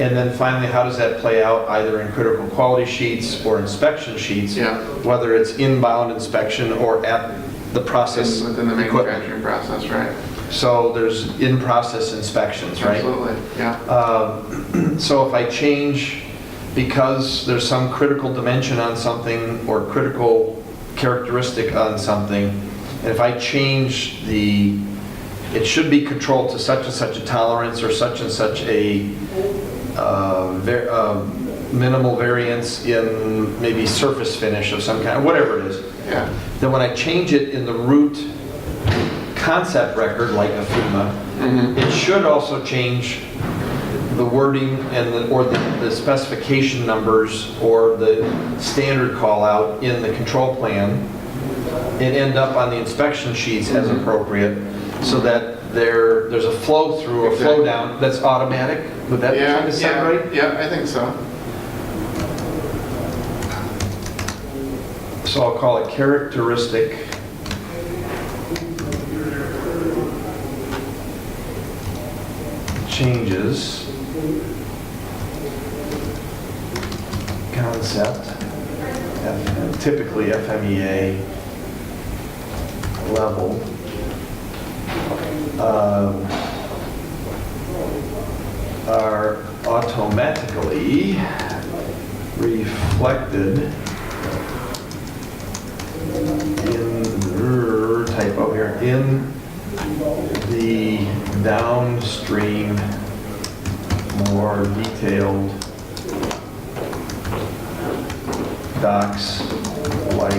And then finally, how does that play out either in critical quality sheets or inspection sheets? Yeah. Whether it's inbound inspection or at the process Within the equipment. manufacturing process, right? So there's in-process inspections, right? Absolutely, yeah. So if I change, because there's some critical dimension on something or critical characteristic on something, and if I change it should be controlled to such and such a tolerance or such and such a minimal variance in maybe surface finish of some kind, whatever it is. Yeah. Then when I change it in the root concept record, like a FEMA, Mm-hmm. it should also change the wording or the specification numbers or the standard call out in the control plan and end up on the inspection sheets as appropriate, so that there's a flow through or flow down that's automatic. Would that Yeah, kind of sound yeah, right? yeah, I think so. So I'll call it characteristic changes, concept, typically FMEA level, are automatically reflected in, typo here, in the downstream more detailed docs like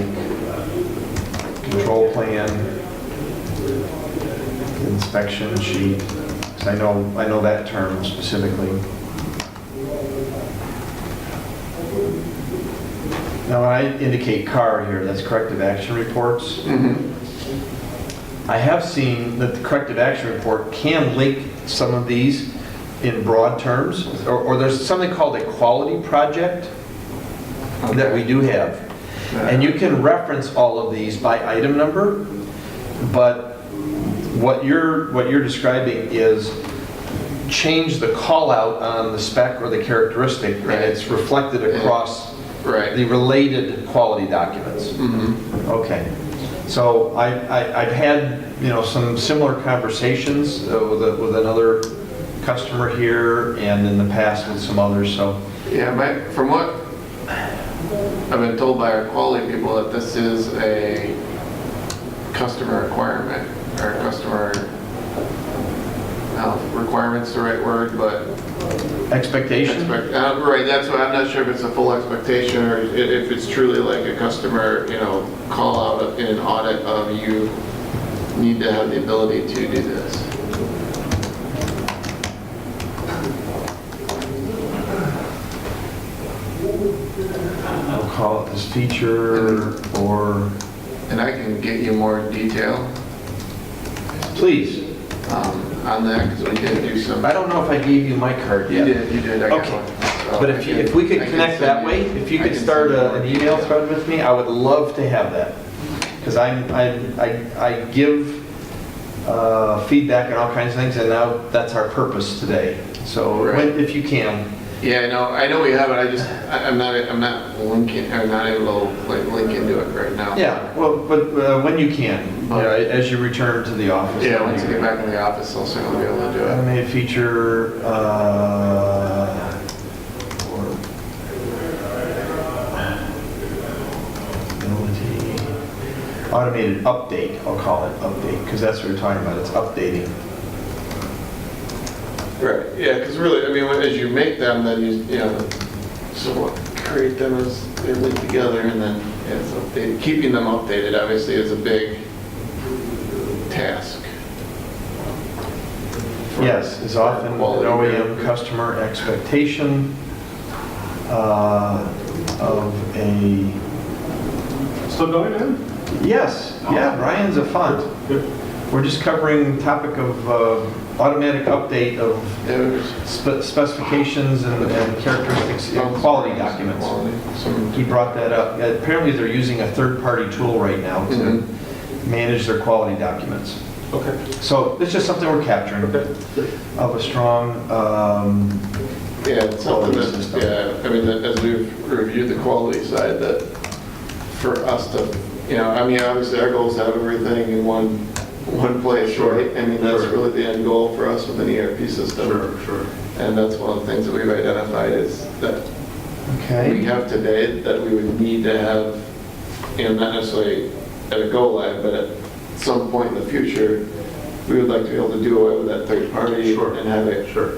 control plan, inspection sheet, 'cause I know that term specifically. Now, when I indicate CAR here, that's corrective action reports. I have seen that the corrective action report can link some of these in broad terms, or there's something called a quality project that we do have. And you can reference all of these by item number, but what you're describing is change the call out on the spec or the characteristic, and Right. it's reflected across Right. the related quality documents. Mm-hmm. Okay, so I've had, some similar conversations with another customer here and in the past with some others, so. Yeah, from what I've been told by our quality people, that this is a customer requirement, or customer, requirement's the right word, but Expectation? right, that's why I'm not sure if it's a full expectation or if it's truly like a customer, call out in an audit of you need to have the ability to do this. We'll call it this feature, or, And I can get you more detail please. On that, because we did do some. I don't know if I gave you my card You yet. did, I got Okay. one. So But I can- if we could I can connect send that you- way, if you I could can start send you an more email detail. thread with me, I would love to have that. Because I give feedback on all kinds of things, and now that's our purpose today. So Right. if you can. Yeah, I know we have it, I'm not linking, or not able to like link into it right now. Yeah, well, but when you can, you know, as you return to the office. Yeah, once I get back in the office, I'll certainly be able to do it. Automated feature, or ability, automated update, I'll call it update, because that's what we're talking about, it's updating. Right, yeah, because really, I mean, as you make them, then you know, somewhat create them as they link together, and then it's updated. Keeping them updated, obviously, is a big task. for- Yes, is often an quality OEM group. customer expectation of a, Still going in? yes, yeah, Ryan's a font. Good. We're just covering topic of automatic update of Yeah, there's specifications and characteristics in quality documents. Some- He brought that up. Apparently, they're using a third-party tool right now to Mhm. manage their quality documents. Okay. So it's just something we're capturing Okay. of a strong, Yeah, it's something Quality that, system. yeah, I mean, that as we've reviewed the quality side, that for us to, you know, I mean, obviously our goal is to have everything in one place, Sure. right? I mean, that's Sure. really the end goal for us with an ERP system. Sure. And that's one of the things that we've identified is that we okay, have today that we would need to have, you know, not necessarily at a go live, but at some point in the future, we would like to be able to do away with that third party Sure. and have it Sure.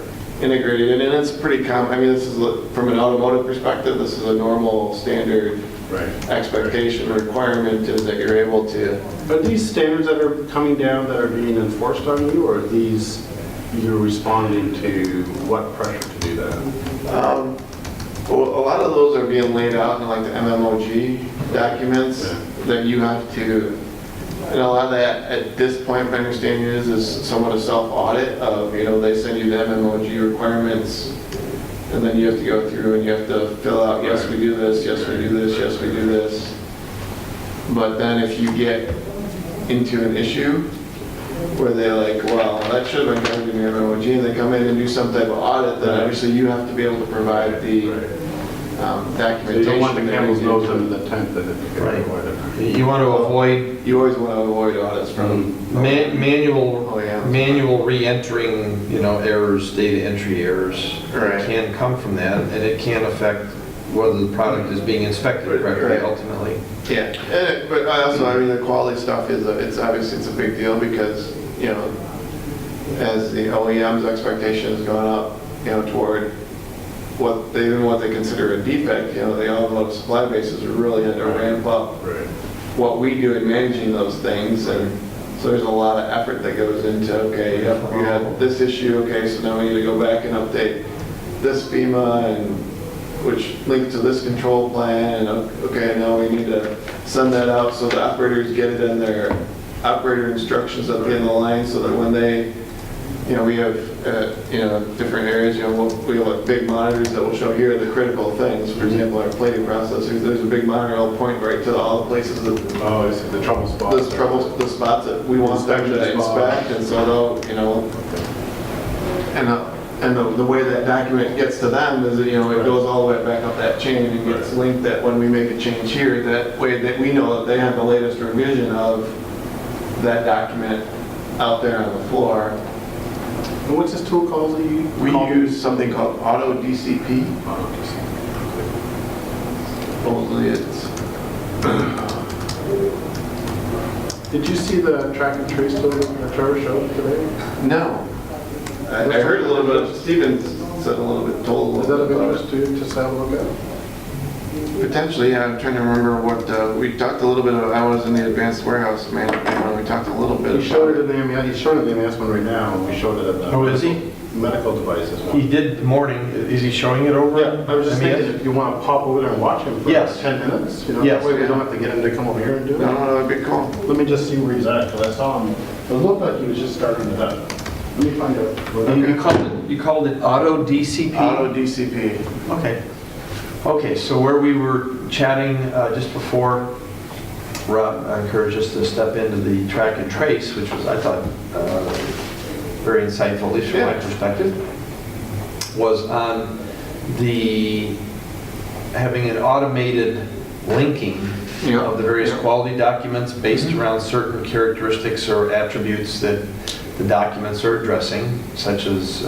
integrated. And it's pretty common, I mean, this is, from an automotive perspective, this is a normal, standard Right. expectation requirement is that you're able to, Are these standards that are coming down that are being enforced on you, or are these, you're responding to what pressure to do that? well, a lot of those are being laid out in like the MMOG documents that you have to, and a lot of that, at this point, my understanding is somewhat a self-audit of, you know, they send you the MMOG requirements, and then you have to go through and you have to fill out, yes, we do this, yes, we do this, yes, we do this. But then if you get into an issue where they're like, well, that should have been covered in your MMOG, and they come in and do some type of audit, then Right. obviously you have to be able to provide the Right. So documentation. you don't want the that camel's goes nose into it. under the tent that if you can Right. avoid it. you want to avoid You always want to avoid audits from. manual, Oh, yeah. manual re-entering, you know, errors, data entry errors. Right. Can come from that, and it can affect whether the product is being inspected correctly Right. ultimately. Yeah, but also, I mean, the quality stuff is, it's obviously, it's a big deal because, you know, as the OEM's expectations gone up, you know, toward what they consider a defect, you know, the automotive supply bases really had to ramp up Right. what we do in managing those things, and so there's a lot of effort that goes into, okay, yep, you had this issue, okay, so now we need to go back and update this FEMA, and which links to this control plan, and okay, now we need to send that out so the operators get it in their operator instructions at the end of the line, so that when they, you know, we have, you know, different areas, you know, we have big monitors that will show here are the critical things. For example, our plating processors, there's a big monitor that'll point right to all the places that, Oh, I see, the trouble spots. the spots that we want them to Inspection spots. inspect, and so they'll, you know, and the way that document gets to them is that, you know, it goes all the way back up that chain and gets linked that when we make a change here, that way that we know that they have the latest revision of that document out there on the floor. And what's this tool called that you? We use something called Auto DCP. Oh, Supposedly it's, Did you see the track and trace tool that Trevor showed today? no. I heard a little bit, Steven said a little bit, told a Is that little of bit about interest it. to you, just have a look at? Potentially, yeah, I'm trying to remember what, we talked a little bit about, I was in the advanced warehouse management, we talked a little bit We showed about it in the, he's showing it in the MS one right now, we showed it at the. Oh, is he? Medical devices one. He did the morning, is he showing it over? Yeah, I was just MES? thinking, if you want to pop over there and watch him for Yes. 10 minutes, you know, Yes. that way we don't have to get him to come over here and do it. No, that'd be cool. Let me just see where he's at, because I saw him, it looked like he was just starting it up. Let me find out. You called it Auto DCP? Auto DCP. Okay. Okay, so where we were chatting just before, Rob encouraged us to step into the track and trace, which was, I thought, very insightful, at least from my Yeah. perspective, was on the having an automated linking Yeah. of the various Yeah. quality documents based around certain characteristics or attributes that the documents are addressing, such as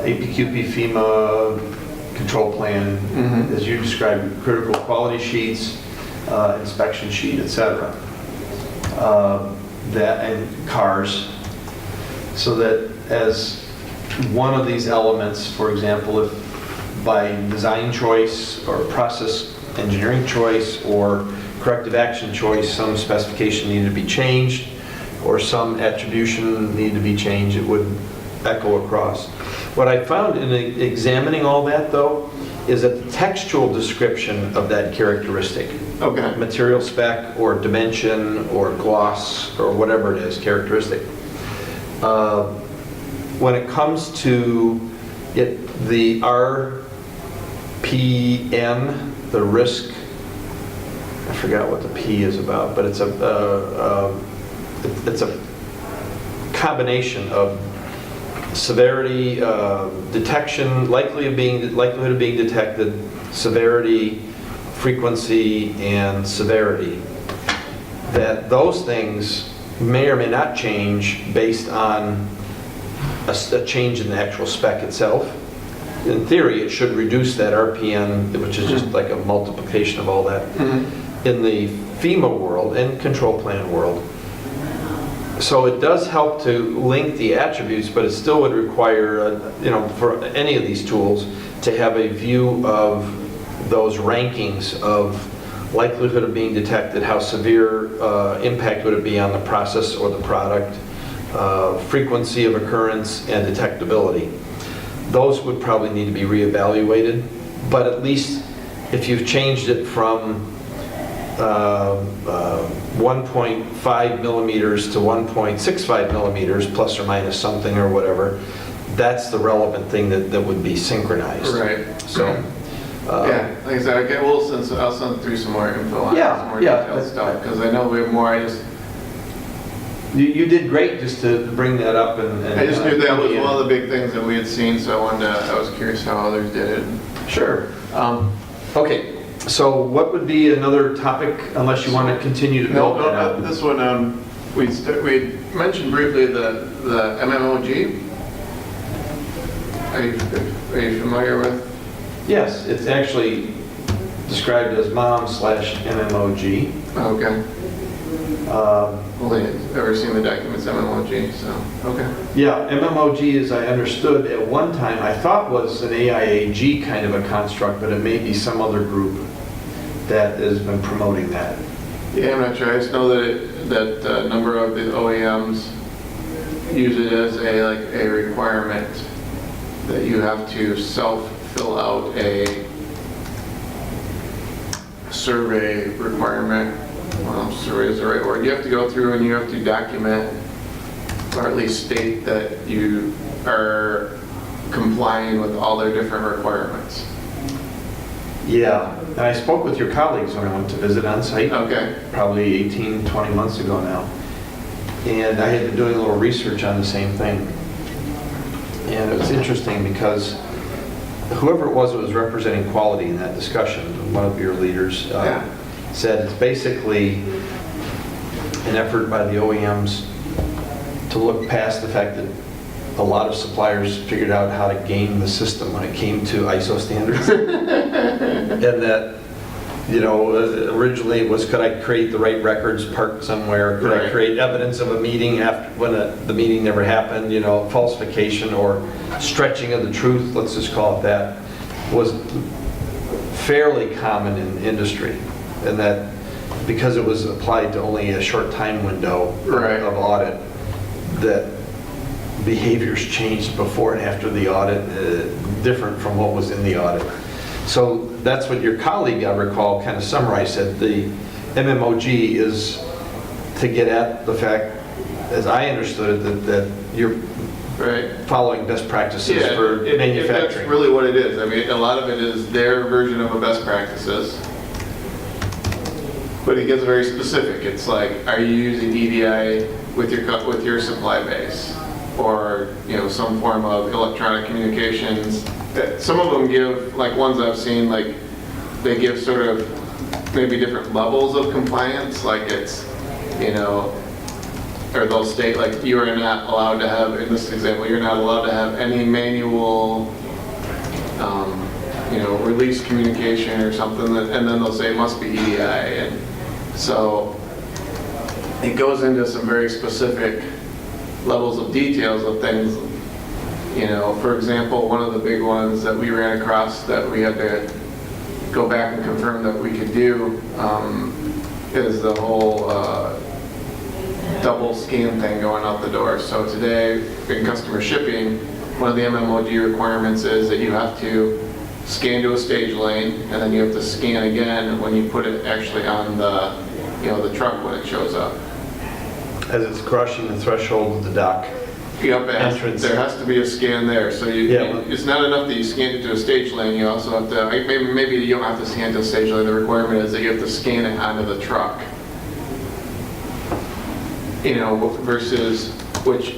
APQP, FEMA, control plan, as you described, critical quality sheets, inspection sheet, etc. That and cars, so that as one of these elements, for example, if by design choice or process engineering choice or corrective action choice, some specification needed to be changed or some attribution needed to be changed, it would echo across. What I found in examining all that, though, is that the textual description of that characteristic, Okay. material spec or dimension or gloss or whatever it is, characteristic, when it comes to the RPN, the risk, I forgot what the P is about, but it's a combination of severity, detection, likelihood of being detected, severity, frequency, and severity. That those things may or may not change based on a change in the actual spec itself. In theory, it should reduce that RPN, which is just like a multiplication of all that. In the FEMA world and control plan world, so it does help to link the attributes, but it still would require, for any of these tools, to have a view of those rankings of likelihood of being detected, how severe impact would it be on the process or the product, frequency of occurrence, and detectability. Those would probably need to be reevaluated, but at least if you've changed it from 1.5 millimeters to 1.65 millimeters, plus or minus something or whatever, that's the relevant thing that would be synchronized. Right. So, Yeah, like I said, I'll send through some more info on Yeah, some more yeah. detailed stuff, because I know we have more, you did great just to bring that up and. I just knew that was one of the big things that we had seen, so I was curious how others did it. Sure. Okay, so what would be another topic, unless you want to continue to build that up? This one, we mentioned briefly the MMOG. Are you familiar with? Yes, it's actually described as MOM/MMOG. Okay. Only ever seen the documents MMOG, so, okay. Yeah, MMOG, as I understood at one time, I thought was an AIAG kind of a construct, but it may be some other group that has been promoting that. Yeah, I'm not sure. I just know that a number of the OEMs use it as a requirement that you have to self-fill out a survey requirement. Well, survey is the right word. You have to go through and you have to document, or at least state that you are complying with all their different requirements. Yeah, and I spoke with your colleagues when I went to visit on site. Okay. Probably 18, 20 months ago now. And I had been doing a little research on the same thing. And it was interesting because whoever it was representing quality in that discussion, one of your leaders, said it's basically an effort by the OEMs to look past the fact that a lot of suppliers figured out how to game the system when it came to ISO standards. And that, originally it was, could I create the right records parked somewhere? Could I create evidence of a meeting after when the meeting never happened? Falsification or stretching of the truth, let's just call it that, was fairly common in industry, and that because it was applied to only a short time window Right. of audit, that behaviors changed before and after the audit, different from what was in the audit. So that's what your colleague, I recall, kind of summarized, that the MMOG is to get at the fact, as I understood it, that you're Right. following best practices for That's manufacturing. really what it is. I mean, a lot of it is their version of a best practices. But it gets very specific. It's like, are you using EDI with your supply base? Or, some form of electronic communications. Some of them give, like ones I've seen, like they give sort of maybe different levels of compliance. Like it's, or they'll state like you are not allowed to have, in this example, you're not allowed to have any manual, release communication or something, and then they'll say it must be EDI. And so it goes into some very specific levels of details of things. For example, one of the big ones that we ran across that we had to go back and confirm that we could do is the whole double scan thing going out the door. So today in customer shipping, one of the MMOG requirements is that you have to scan to a stage lane, and then you have to scan again when you put it actually on the truck when it shows up. As it's crossing the threshold of the dock. Yep, Entrance. there has to be a scan there. So it's not enough that you scan it to a stage lane. You also have to, maybe you don't have to scan to a stage lane. The requirement is that you have to scan it onto the truck. Versus which,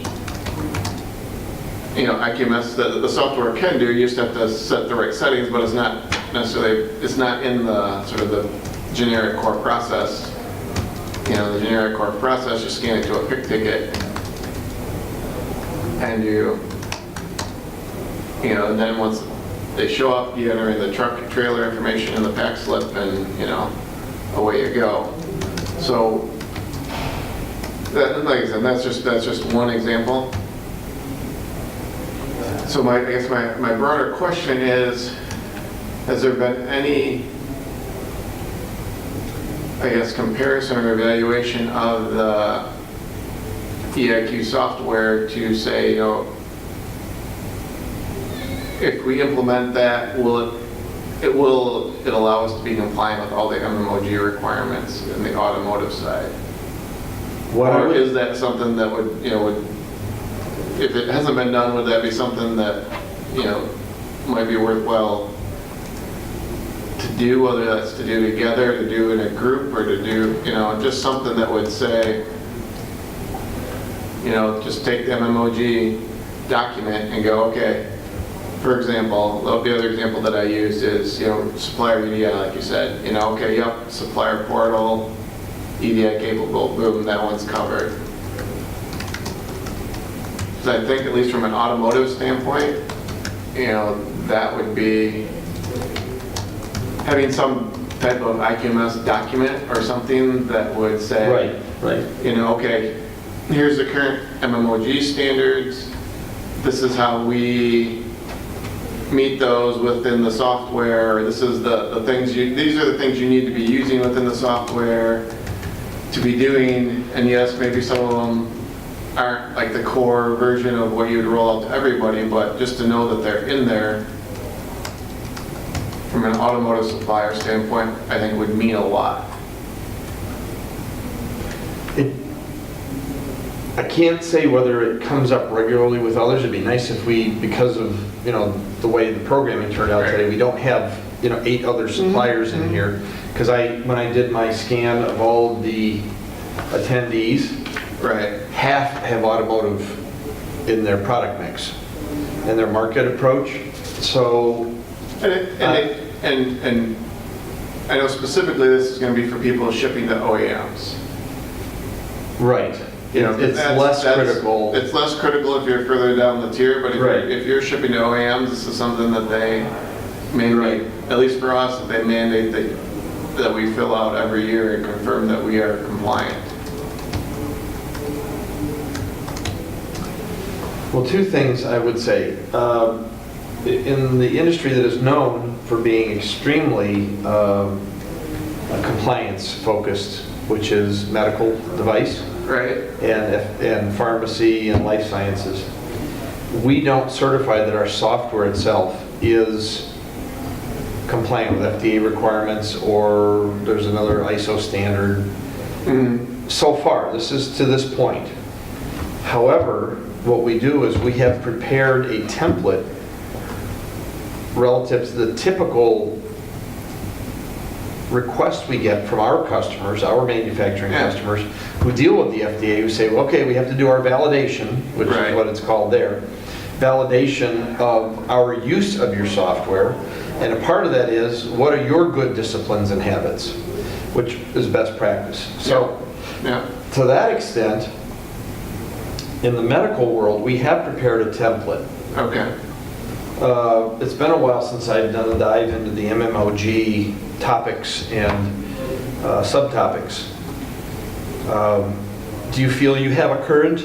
IQMS, the software can do. You just have to set the right settings, but it's not necessarily, it's not in the sort of the generic core process. The generic core process, you scan it to a pick ticket, and and then once they show up, you enter in the truck trailer information and the pack slip, and away you go. So, like I said, that's just one example. So I guess my broader question is, has there been any, comparison or evaluation of the EIQ software to say, if we implement that, will it allow us to be compliant with all the MMOG requirements in the automotive side? Or is that something that would, if it hasn't been done, would that be something that, might be worthwhile to do, whether that's to do together, to do in a group, or to do, just something that would say, just take the MMOG document and go, okay, for example, the other example that I used is, supplier EDI, like you said, okay, yep, supplier portal, EDI capable, boom, that one's covered. So I think, at least from an automotive standpoint, that would be having some type of IQMS document or something that would say, Right. Okay, here's the current MMOG standards. This is how we meet those within the software. This is the things these are the things you need to be using within the software to be doing. And yes, maybe some of them aren't like the core version of what you would roll out to everybody, but just to know that they're in there from an automotive supplier standpoint, I think would mean a lot. I can't say whether it comes up regularly with others. It'd be nice if we, because of, the way the programming turned out today, we don't have, 8 other suppliers in here. Because when I did my scan of all of the attendees, half have automotive in their product mix and their market approach. So, and I know specifically this is going to be for people shipping to OEMs. right. It's less critical. It's less critical if you're further down the tier, but Right. if you're shipping to OEMs, this is something that they mandate, at least for us, that they mandate that we fill out every year and confirm that we are compliant. Well, 2 things I would say. In the industry that is known for being extremely compliance-focused, which is medical device Right. and pharmacy and life sciences. We don't certify that our software itself is compliant with FDA requirements, or there's another ISO standard. So far, this is to this point. However, what we do is we have prepared a template relative to the typical request we get from our customers, our manufacturing Yeah. customers, who deal with the FDA, who say, okay, we have to do our validation, which Right. is what it's called there, validation of our use of your software, and a part of that is, what are your good disciplines and habits, which is best practice. So, Yeah. to that extent, in the medical world, we have prepared a template. Okay. It's been a while since I've done a dive into the MMOG topics and subtopics. Do you feel you have a current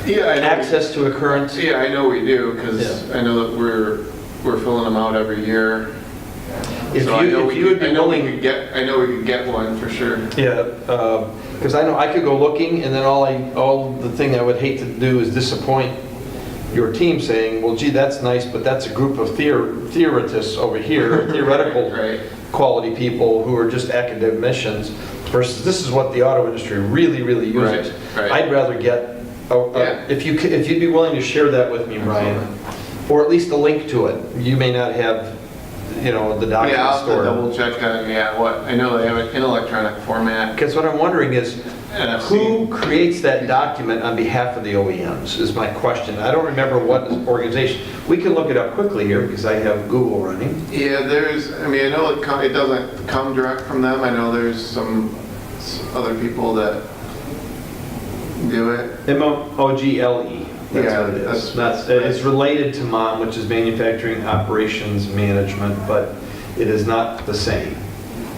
Yeah, I know. access to a current? Yeah, I know we do, because Yeah. I know that we're filling them out every year. If So I know you would be I know we willing, could get one for sure. yeah, because I know I could go looking, and then all the thing I would hate to do is disappoint your team saying, well, gee, that's nice, but that's a group of theorists over here, theoretical Right. quality people who are just academicians, versus this is what the auto industry really, really uses. Right. I'd rather get, Yeah. if you'd be willing to share that with me, Brian, or at least a link to it. You may not have, the Yeah, document I'll have to stored. double check on, I know they have it in electronic format. Because what I'm wondering is, And I've who seen- creates that document on behalf of the OEMs, is my question. I don't remember what organization. We can look it up quickly here, because I have Google running. Yeah, I know it doesn't come direct from them. I know there's some other people that do it. MOGLE, that's Yeah, what it is. that's- It's related to MOM, which is Manufacturing Operations Management, but it is not the same.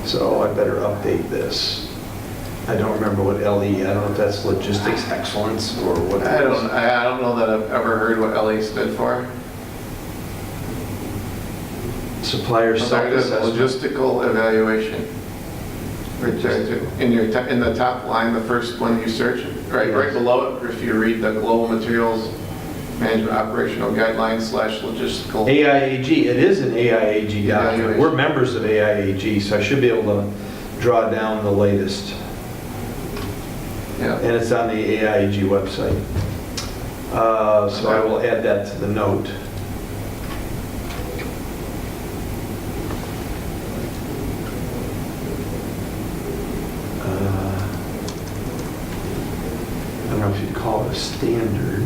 So I better update this. I don't remember what LE, I don't know if that's Logistics Excellence or what it is. I don't know that I've ever heard what LE stood for. Supplier Sorry, it is self-assessment. logistical evaluation. Right there too. In the top line, the first one you search, right below it, if you read the Global Materials Management Operational Guidelines / logistical. AIAG, it is an AIAG document. Evaluation. We're members of AIAG, so I should be able to draw down the latest. Yeah. And it's on the AIAG website. So I will add that to the note. I don't know if you'd call it a standard.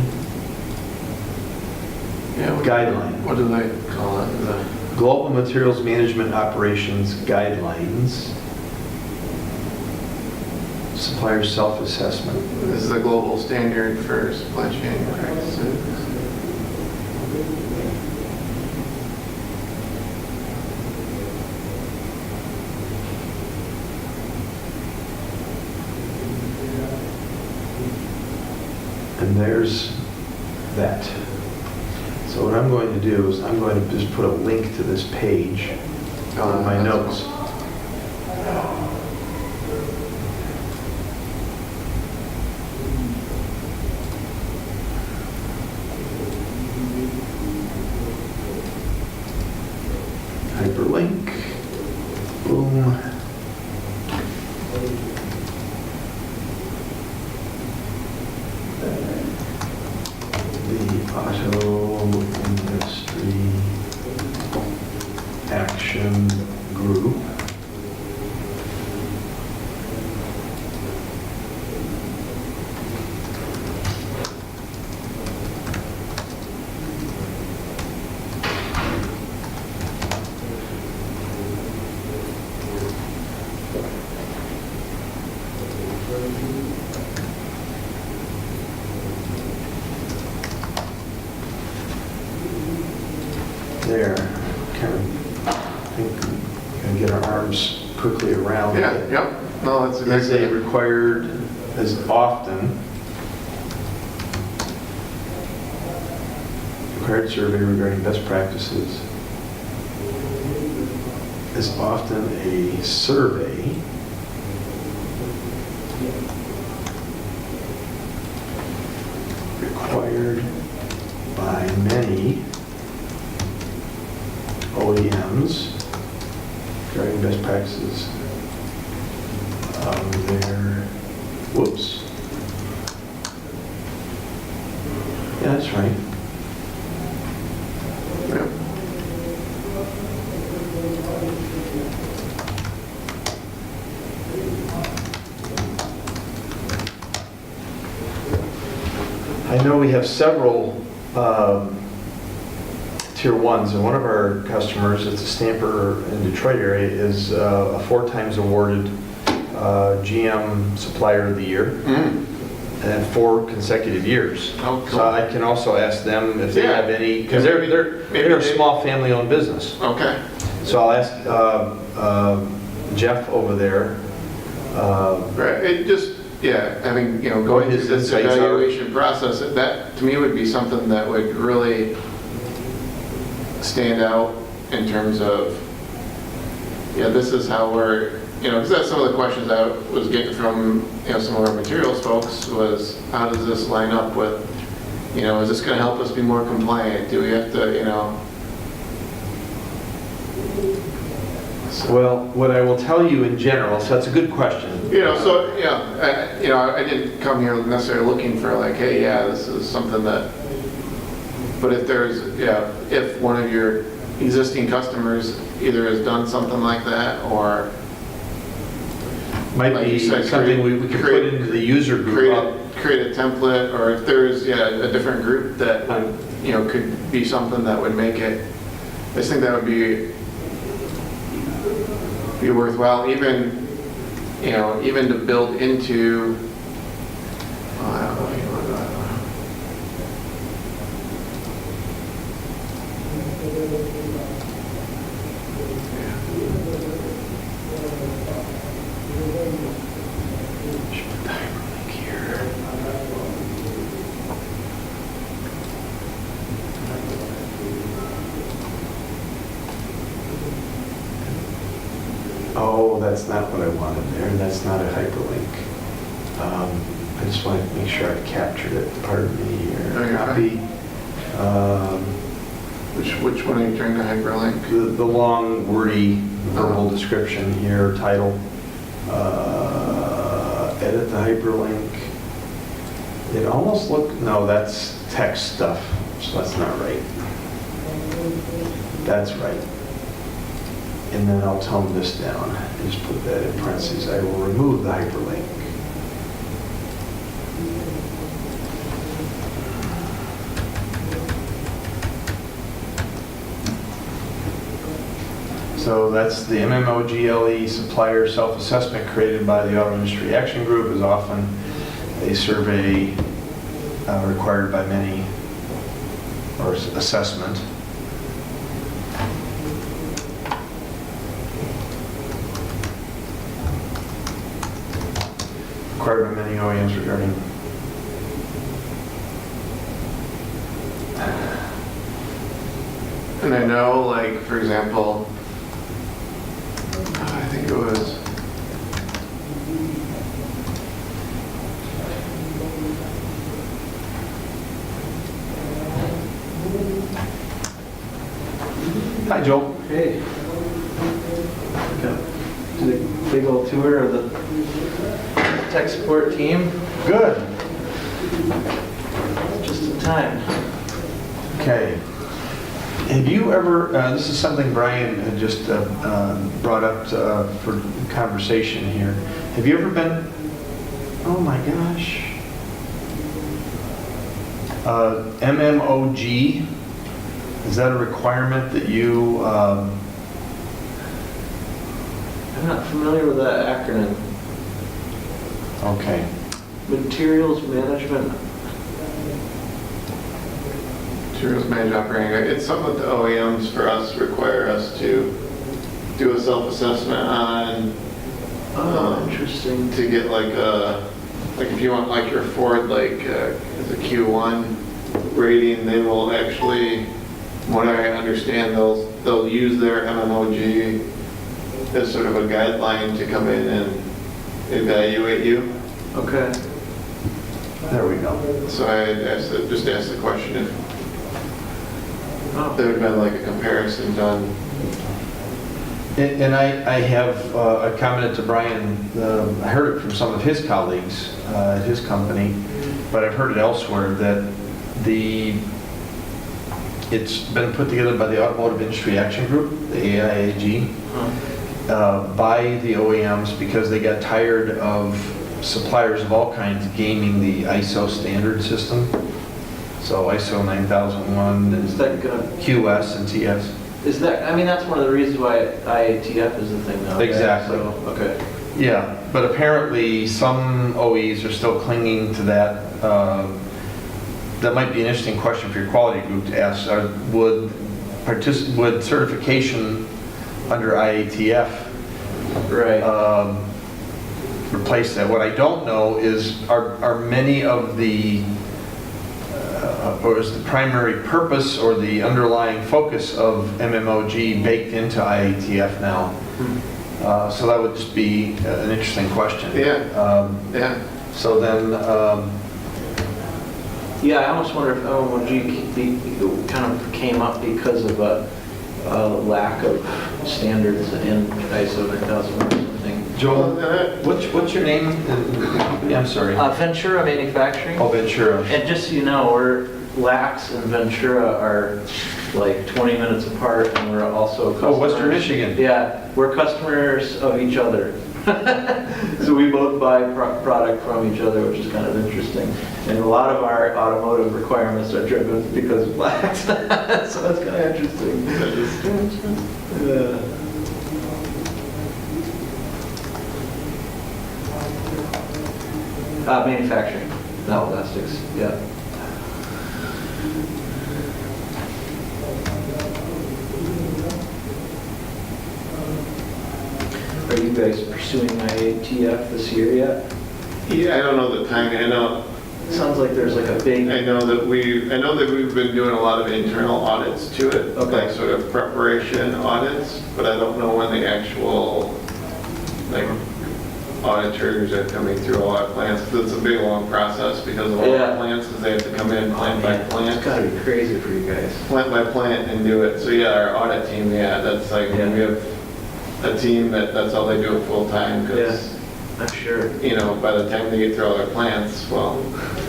Yeah, Guideline. What do they call it? Global Materials Management Operations Guidelines. Supplier self-assessment. This is the global standard for supply chain practices. And there's that. So what I'm going to do is I'm going to just put a link to this page on my notes. Hyperlink. Boom. The auto industry action group. There, kind of, I think we can get our arms quickly around Yeah, it. yep. No, that's Is exactly a it. required, as often, required survey regarding best practices. is often a survey required by many OEMs regarding best practices of their, whoops. Yeah, that's right. I know we have several tier ones, and one of our customers, it's a stamper in Detroit area, is a 4 times awarded GM Supplier of the Year, and 4 consecutive years. Oh, cool. So I can also ask them if they Yeah. have any, because Maybe they're a they- small family-owned business. Okay. So I'll ask Jeff over there. Right, it just, yeah, I think, going his through this insights are. evaluation process, that, to me, would be something that would really stand out in terms of, this is how we're, because that's some of the questions I was getting from, some of our materials folks was, how does this line up with, is this going to help us be more compliant? Do we have to, Well, what I will tell you in general, so that's a good question. I didn't come here necessarily looking for like, hey, this is something that, but if there's, if one of your existing customers either has done something like that or Might like you be said, something we could put into the user group. create a template, or if there's, a different group that would, could be something that would make it, I just think that would be worthwhile, even, even to build into, I don't know if you want to, Should put the hyperlink here. Oh, that's not what I wanted there. That's not a hyperlink. I just want to make sure I captured it. Pardon me here. Oh, you're Copy. which one are you trying to hyperlink? The long, wordy, verbal description here, title. Edit the hyperlink. It almost no, that's text stuff, so that's not right. That's right. And then I'll tone this down and just put that in parentheses. I will remove the hyperlink. So that's the MMOGLE supplier self-assessment created by the Auto Industry Action Group is often a survey required by many, or assessment. Required by many OEMs regarding And I know, like, for example, I think it was, Hi, Joel. Hey. Did a big old tour of the tech support team, Good. just in time. Okay. Have you ever, this is something Brian had just brought up for conversation here. Have you ever been, oh my gosh, MMOG, is that a requirement that you, I'm not familiar with that acronym. okay. Materials management. materials managed operating, it's something that the OEMs for us require us to do a self-assessment on. Oh, interesting. To get like if you want like your Ford, like as a Q1 rating, they will actually, from what I understand, they'll use their MMOG as sort of a guideline to come in and evaluate you. Okay. There we go. So I had just asked the question if Oh. there had been like a comparison done. And I have, I commented to Brian, I heard it from some of his colleagues at his company, but I've heard it elsewhere, that it's been put together by the Automotive Industry Action Group, the AIAG, by the OEMs because they got tired of suppliers of all kinds gaming the ISO standard system. So ISO 9001 Is and that gonna, QS and TS. is that, I mean, that's one of the reasons why IATF is the thing now. right? Exactly. So, okay. Yeah, but apparently some OEs are still clinging to that. That might be an interesting question for your quality group to ask. Would certification under IATF Right. replace that? What I don't know is, are many of the, or is the primary purpose or the underlying focus of MMOG baked into IATF now? So that would just be an interesting question. Yeah. Yeah. So then, Yeah, I almost wonder if OMOG kind of came up because of a lack of standards in ISO 9001 or something. Joel, what's your name? Yeah, I'm sorry. Ventura Manufacturing. Oh, Ventura. And just so you know, Lax and Ventura are like 20 minutes apart, and we're also customers. Oh, Western Michigan. Yeah, we're customers of each other. So we both buy product from each other, which is kind of interesting. And a lot of our automotive requirements are driven because of Lax. So that's kind of interesting. Yeah. Manufacturing, not plastics, yeah. Are you guys pursuing IATF this year yet? Yeah, I don't know the timing. Sounds like there's like a big, I know that we've been doing a lot of internal audits to it, Okay. like sort of preparation audits, but I don't know when the actual, like, auditors are coming through all our plants. 'Cause it's a big, long process because of all Yeah. our plants, because they have to come in plant by plant. it's gotta be crazy for you guys. Plant by plant and do it. So yeah, our audit team, yeah, that's like, Yeah. we have a team that's all they do it full time, because, I'm sure. you know, by the time they get through all their plants, well,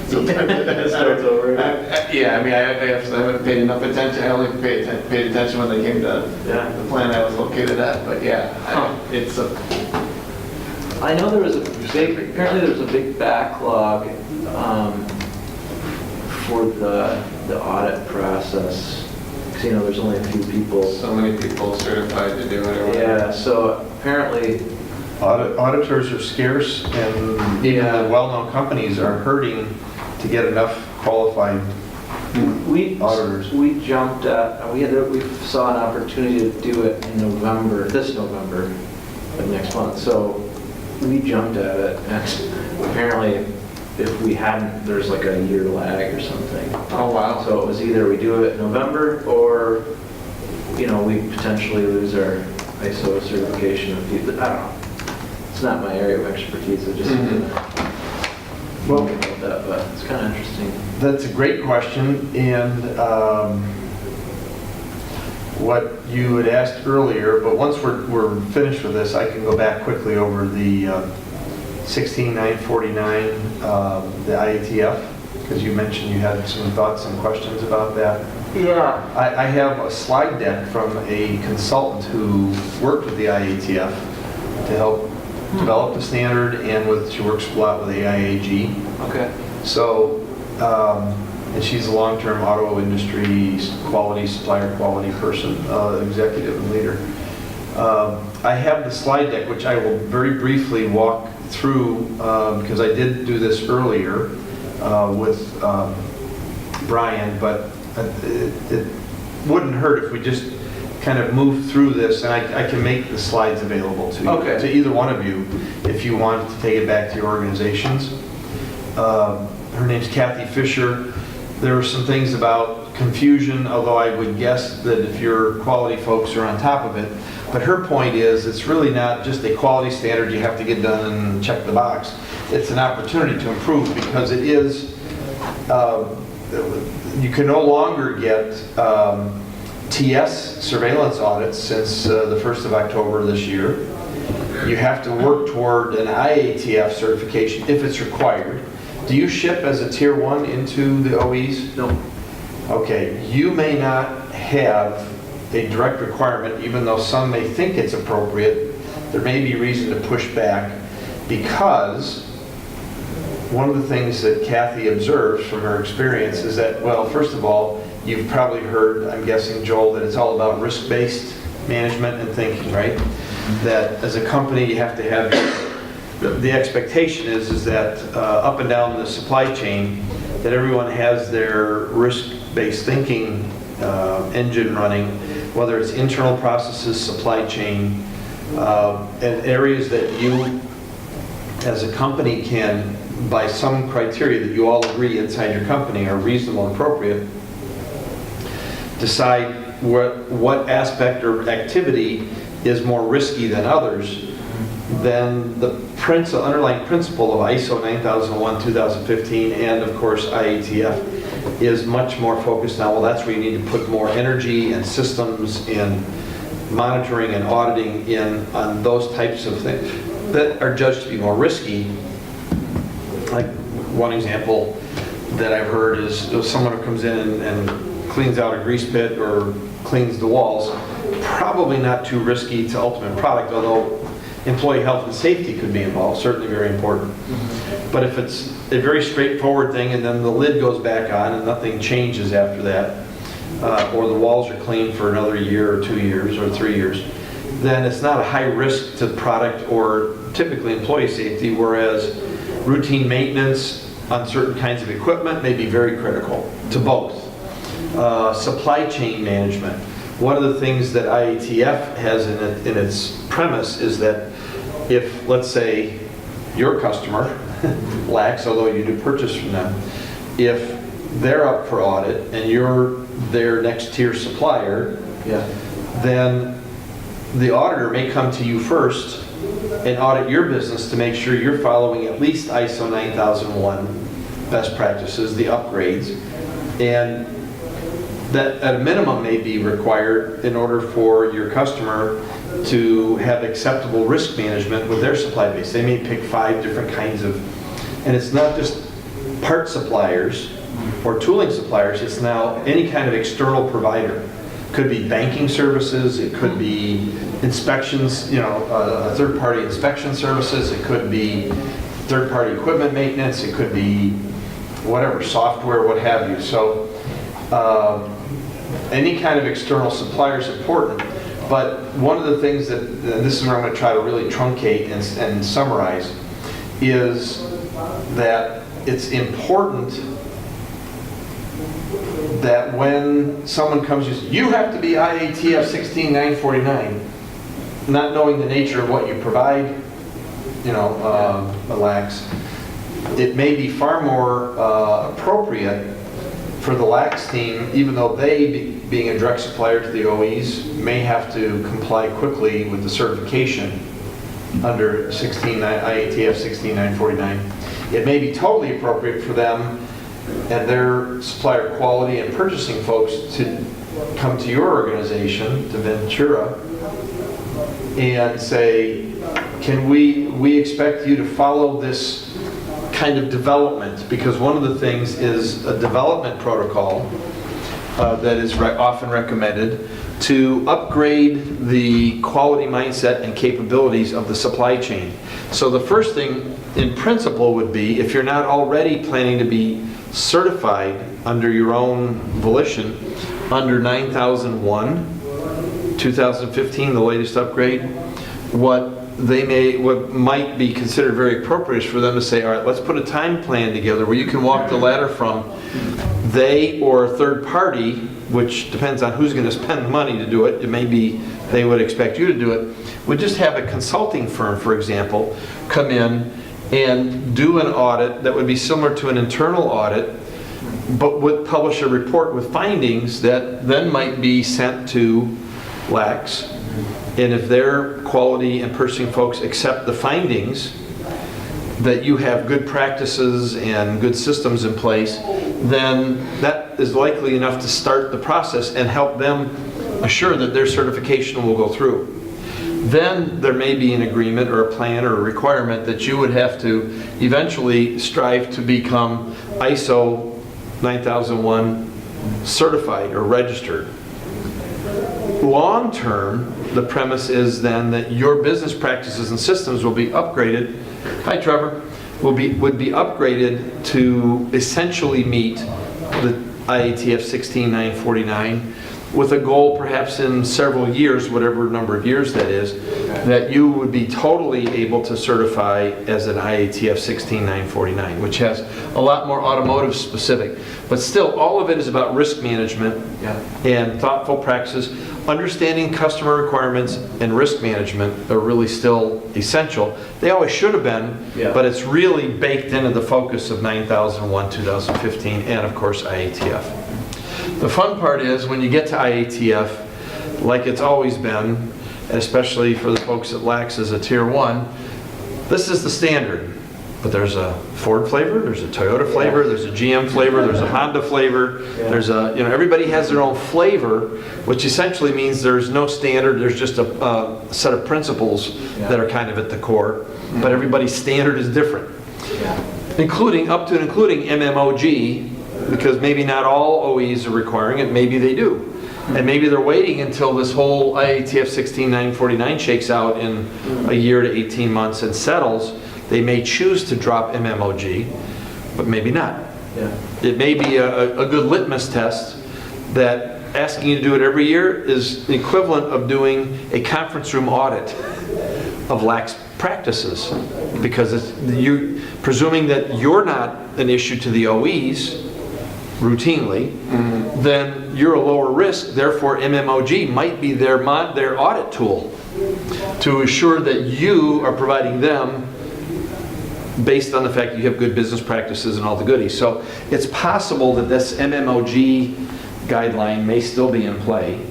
sometimes It starts over. Yeah, I mean, I haven't paid enough attention. I only paid attention when they came to Yeah. the plant I was located at, but yeah, it's a, I know there was apparently there was a big backlog for the audit process. Because, you know, there's only a few people. so many people certified to do it or whatever. Yeah, so apparently, Auditors are scarce, and even Yeah. the well-known companies are hurting to get enough qualified. we Auditors. we jumped at, we saw an opportunity to do it in November, this November, of next month. So we jumped at it, and apparently if we hadn't, there's like a year lag or something. Oh, wow. So it was either we do it in November, or, you know, we potentially lose our ISO certification. I don't know. It's not my area of expertise, I just, Well- thinking about that, but it's kind of interesting. That's a great question, and what you had asked earlier, but once we're finished with this, I can go back quickly over the 16949, the IATF, because you mentioned you had some thoughts and questions about that. Yeah. I have a slide deck from a consultant who worked with the IATF to help develop the standard, and she works a lot with the IAG. Okay. So, and she's a long-term auto industry quality, supplier quality person, executive and leader. I have the slide deck, which I will very briefly walk through, because I did do this earlier with Brian, but it wouldn't hurt if we just kind of move through this, and I can make the slides available to you, Okay. to either one of you, if you want to take it back to your organizations. Her name's Kathy Fisher. There were some things about confusion, although I would guess that if your quality folks are on top of it, But her point is, it's really not just a quality standard you have to get done and check the box. It's an opportunity to improve because it is, you can no longer get TS surveillance audits since the 1st of October this year. You have to work toward an IATF certification if it's required. Do you ship as a tier 1 into the OEs? No. Okay, you may not have a direct requirement, even though some may think it's appropriate. There may be reason to push back because one of the things that Kathy observes from her experience is that, well, first of all, you've probably heard, I'm guessing, Joel, that it's all about risk-based management and thinking, right? That as a company, you have to have, the expectation is that up and down the supply chain, that everyone has their risk-based thinking engine running, whether it's internal processes, supply chain, and areas that you, as a company, can, by some criteria that you all agree inside your company are reasonable and appropriate, decide what aspect or activity is more risky than others. Then the underlying principle of ISO 9001, 2015, and of course IATF is much more focused on, well, that's where you need to put more energy and systems in monitoring and auditing in on those types of things that are judged to be more risky. Like one example that I've heard is someone who comes in and cleans out a grease pit or cleans the walls, probably not too risky to ultimate product, although employee health and safety could be involved, certainly very important. But if it's a very straightforward thing and then the lid goes back on and nothing changes after that, or the walls are clean for another year or 2 years or 3 years, then it's not a high risk to the product or typically employee safety, whereas routine maintenance on certain kinds of equipment may be very critical to both. Supply chain management. One of the things that IATF has in its premise is that if, let's say, your customer lacks, although you do purchase from them, if they're up for audit and you're their next tier supplier, then the auditor may come to you first and audit your business to make sure you're following at least ISO 9001 best practices, the upgrades, and that at a minimum may be required in order for your customer to have acceptable risk management with their supply base. They may pick 5 different kinds of, and it's not just part suppliers or tooling suppliers, it's now any kind of external provider. Could be banking services, it could be inspections, third-party inspection services, it could be third-party equipment maintenance, it could be whatever, software, what have you. So any kind of external supplier is important, but one of the things that, and this is where I'm going to try to really truncate and summarize, is that it's important that when someone comes to you have to be IATF 16949, not knowing the nature of what you provide, LAX, it may be far more appropriate for the LAX team, even though they, being a direct supplier to the OEs, may have to comply quickly with the certification under IATF 16949. It may be totally appropriate for them and their supplier quality and purchasing folks to come to your organization, to Ventura, and say, can we expect you to follow this kind of development? Because one of the things is a development protocol that is often recommended to upgrade the quality mindset and capabilities of the supply chain. So the first thing in principle would be, if you're not already planning to be certified under your own volition, under 9001, 2015, the latest upgrade, what might be considered very appropriate is for them to say, all right, let's put a time plan together where you can walk the ladder from they or a third party, which depends on who's going to spend the money to do it. It may be they would expect you to do it. Would just have a consulting firm, for example, come in and do an audit that would be similar to an internal audit, but would publish a report with findings that then might be sent to LAX And if their quality and purchasing folks accept the findings, that you have good practices and good systems in place, then that is likely enough to start the process and help them assure that their certification will go through. Then there may be an agreement or a plan or a requirement that you would have to eventually strive to become ISO 9001 certified or registered. Long term, the premise is then that your business practices and systems will be upgraded. Hi, Trevor. Would be upgraded to essentially meet the IATF 16949 with a goal perhaps in several years, whatever number of years that is, that you would be totally able to certify as an IATF 16949, which has a lot more automotive specific. But still, all of it is about risk management and thoughtful practices. Understanding customer requirements and risk management are really still essential. They always should have been, but it's really baked into the focus of 9001, 2015, and of course IATF. The fun part is when you get to IATF, like it's always been, especially for the folks at LAX as a Tier 1, this is the standard. But there's a Ford flavor, there's a Toyota flavor, there's a GM flavor, there's a Honda flavor, there's a, everybody has their own flavor, which essentially means there's no standard, there's just a set of principles that are kind of at the core, but everybody's standard is different. Including, up to and including MMOG, because maybe not all OEs are requiring it, maybe they do. And maybe they're waiting until this whole IATF 16949 shakes out in a year to 18 months and settles. They may choose to drop MMOG, but maybe not. It may be a good litmus test that asking you to do it every year is the equivalent of doing a conference room audit of LAX practices, because you presuming that you're not an issue to the OEs routinely, then you're a lower risk, therefore MMOG might be their audit tool to assure that you are providing them based on the fact that you have good business practices and all the goodies. So it's possible that this MMOG guideline may still be in play.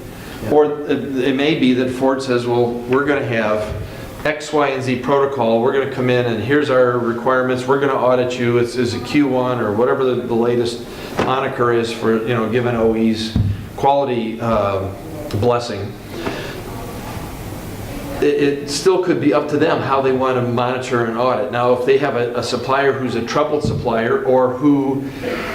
Or it may be that Ford says, well, we're going to have X, Y, and Z protocol. We're going to come in and here's our requirements. We're going to audit you. It's a Q1 or whatever the latest moniker is for given OE's quality blessing. It still could be up to them how they want to monitor and audit. Now, if they have a supplier who's a troubled supplier, or who,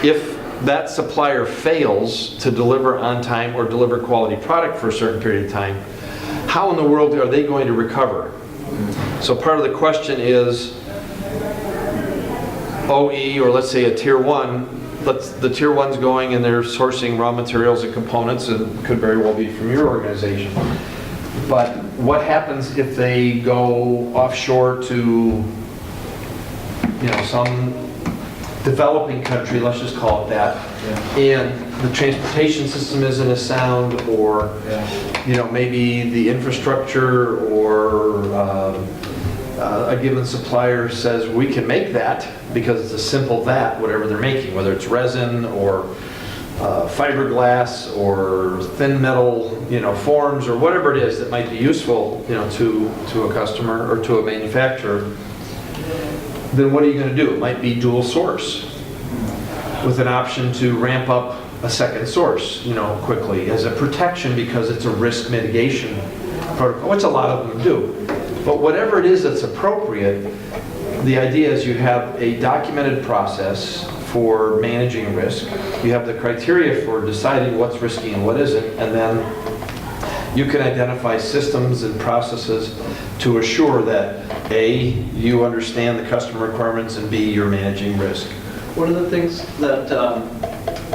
if that supplier fails to deliver on time or deliver quality product for a certain period of time, how in the world are they going to recover? So part of the question is, OE, or let's say a Tier 1, the Tier 1's going and they're sourcing raw materials and components, and could very well be from your organization. But what happens if they go offshore to, some developing country, let's just call it that, and the transportation system isn't as sound, or maybe the infrastructure or a given supplier says we can make that because it's a simple that, whatever they're making, whether it's resin or fiberglass or thin metal, forms, or whatever it is that might be useful, to a customer or to a manufacturer. Then what are you going to do? It might be dual source with an option to ramp up a second source, quickly as a protection, because it's a risk mitigation protocol, which a lot of them do. But whatever it is that's appropriate, the idea is you have a documented process for managing risk. You have the criteria for deciding what's risky and what isn't, and then you can identify systems and processes to assure that A, you understand the customer requirements, and B, you're managing risk. One of the things that,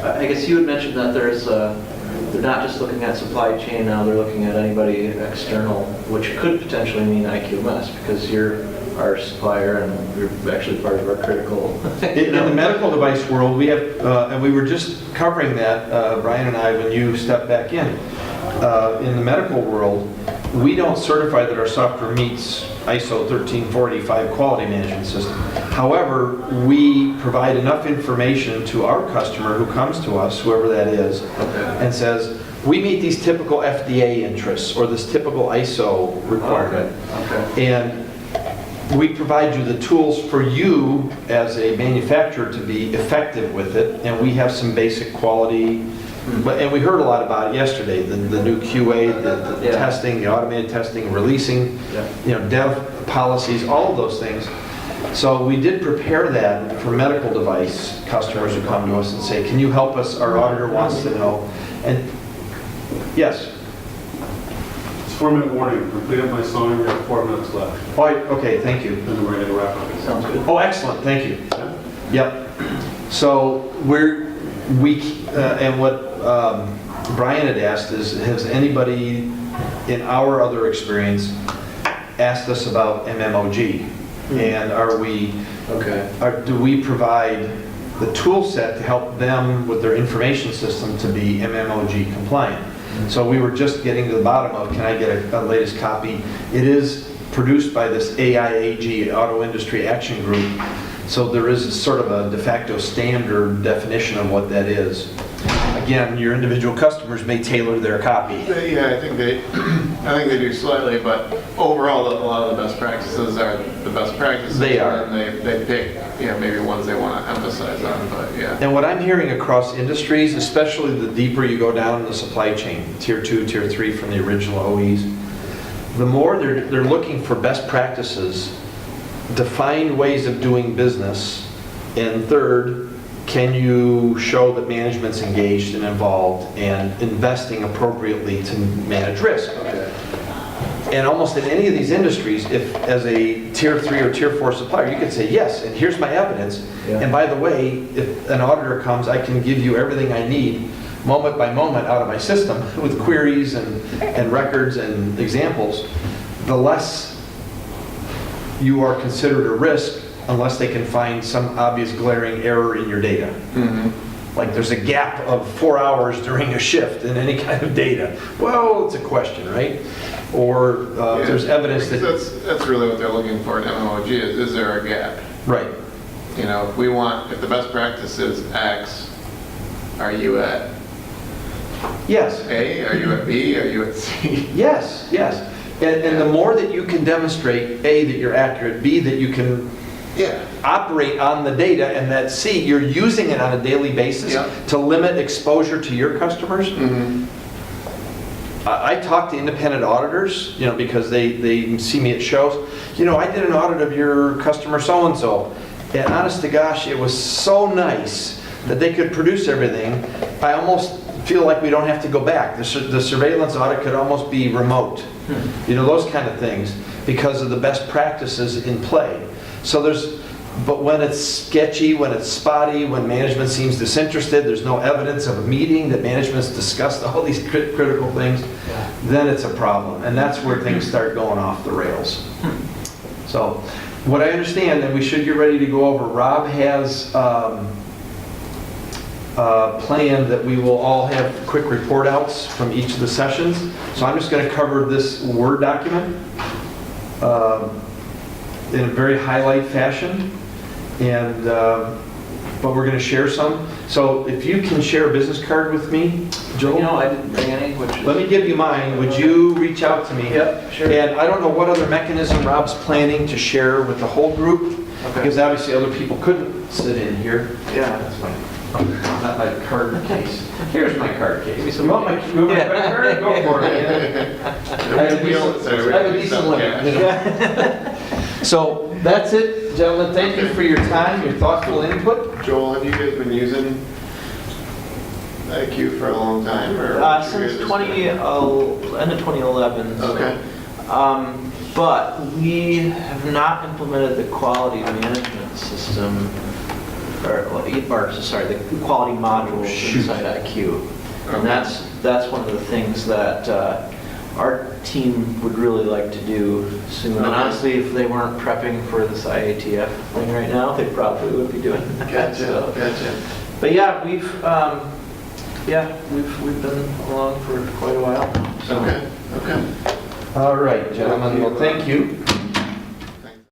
I guess you had mentioned that they're not just looking at supply chain now, they're looking at anybody external, which could potentially mean IQMS, because you're our supplier and you're actually part of our critical. In the medical device world, we have, and we were just covering that, Brian and I, when you stepped back in. In the medical world, we don't certify that our software meets ISO 13485 quality management system. However, we provide enough information to our customer who comes to us, whoever that is, and says, we meet these typical FDA interests or this typical ISO requirement. Okay. And we provide you the tools for you as a manufacturer to be effective with it, and we have some basic quality, and we heard a lot about it yesterday, the new QA, the Yeah. testing, the automated testing, releasing, dev policies, all of those things. So we did prepare that for medical device customers who come to us and say, can you help us, our auditor wants to know. And yes. It's 4-minute warning, completed my song, we have 4 minutes left, Oh, okay, thank you. and then we're ready to wrap up. Sounds good. Oh, excellent, thank you. Yeah? Yep. So and what Brian had asked is, has anybody in our other experience asked us about MMOG? And do we provide the tool set to help them with their information system to be MMOG compliant? So we were just getting to the bottom of, can I get a latest copy? It is produced by this AIAG, Auto Industry Action Group. So there is sort of a de facto standard definition of what that is. Again, your individual customers may tailor their copy. Yeah, I think they do slightly, but overall, a lot of the best practices are the best practices. They are. And they pick, maybe ones they want to emphasize on, but yeah. And what I'm hearing across industries, especially the deeper you go down in the supply chain, tier 2, tier 3 from the original OEs, the more they're looking for best practices, defined ways of doing business, and third, can you show that management's engaged and involved and investing appropriately to manage risk? And almost in any of these industries, if as a tier 3 or tier 4 supplier, you can say, yes, and here's my evidence. Yeah. And by the way, if an auditor comes, I can give you everything I need moment by moment out of my system with queries and records and examples, the less you are considered a risk unless they can find some obvious glaring error in your data. Like there's a gap of 4 hours during a shift in any kind of data. Well, it's a question, right? Or if there's evidence that... That's really what they're looking for in MMOG is there a gap? Right. If the best practice is X, are you at Yes. A? Are you at B? Are you at C? Yes, yes. And the more that you can demonstrate, A, that you're accurate, B, that you can operate on the data, and that C, you're using it on a daily basis to limit exposure to your customers. I talk to independent auditors, because they see me at shows. I did an audit of your customer so-and-so, and honest to gosh, it was so nice that they could produce everything. I almost feel like we don't have to go back. The surveillance audit could almost be remote. Those kind of things, because of the best practices in play. But when it's sketchy, when it's spotty, when management seems disinterested, there's no evidence of a meeting that management's discussed all these critical things, then it's a problem. And that's where things start going off the rails. So what I understand, and we should get ready to go over, Rob has planned that we will all have quick report outs from each of the sessions. So I'm just going to cover this Word document in a very highlight fashion, and but we're going to share some. So if you can share a business card with me, Joel. I didn't bring any, Let me give you mine. Would you reach out to me? Yep, sure. And I don't know what other mechanism Rob's planning to share with the whole group, because obviously other people couldn't sit in here. Yeah. That's fine. Not my card case. Here's my card case. You want my card? Go for it. I have a decent limit. So that's it, gentlemen. Thank you for your time, your thoughtful input. Joel, have you guys been using IQ for a long time? Since end of 2011. Okay. But we have not implemented the quality management system, the quality modules inside IQ. And that's one of the things that our team would really like to do soon. And honestly, if they weren't prepping for this IATF thing right now, they probably would be doing that. Gotcha. But yeah, we've been along for quite a while. So. Okay. All right, gentlemen. Well, thank you.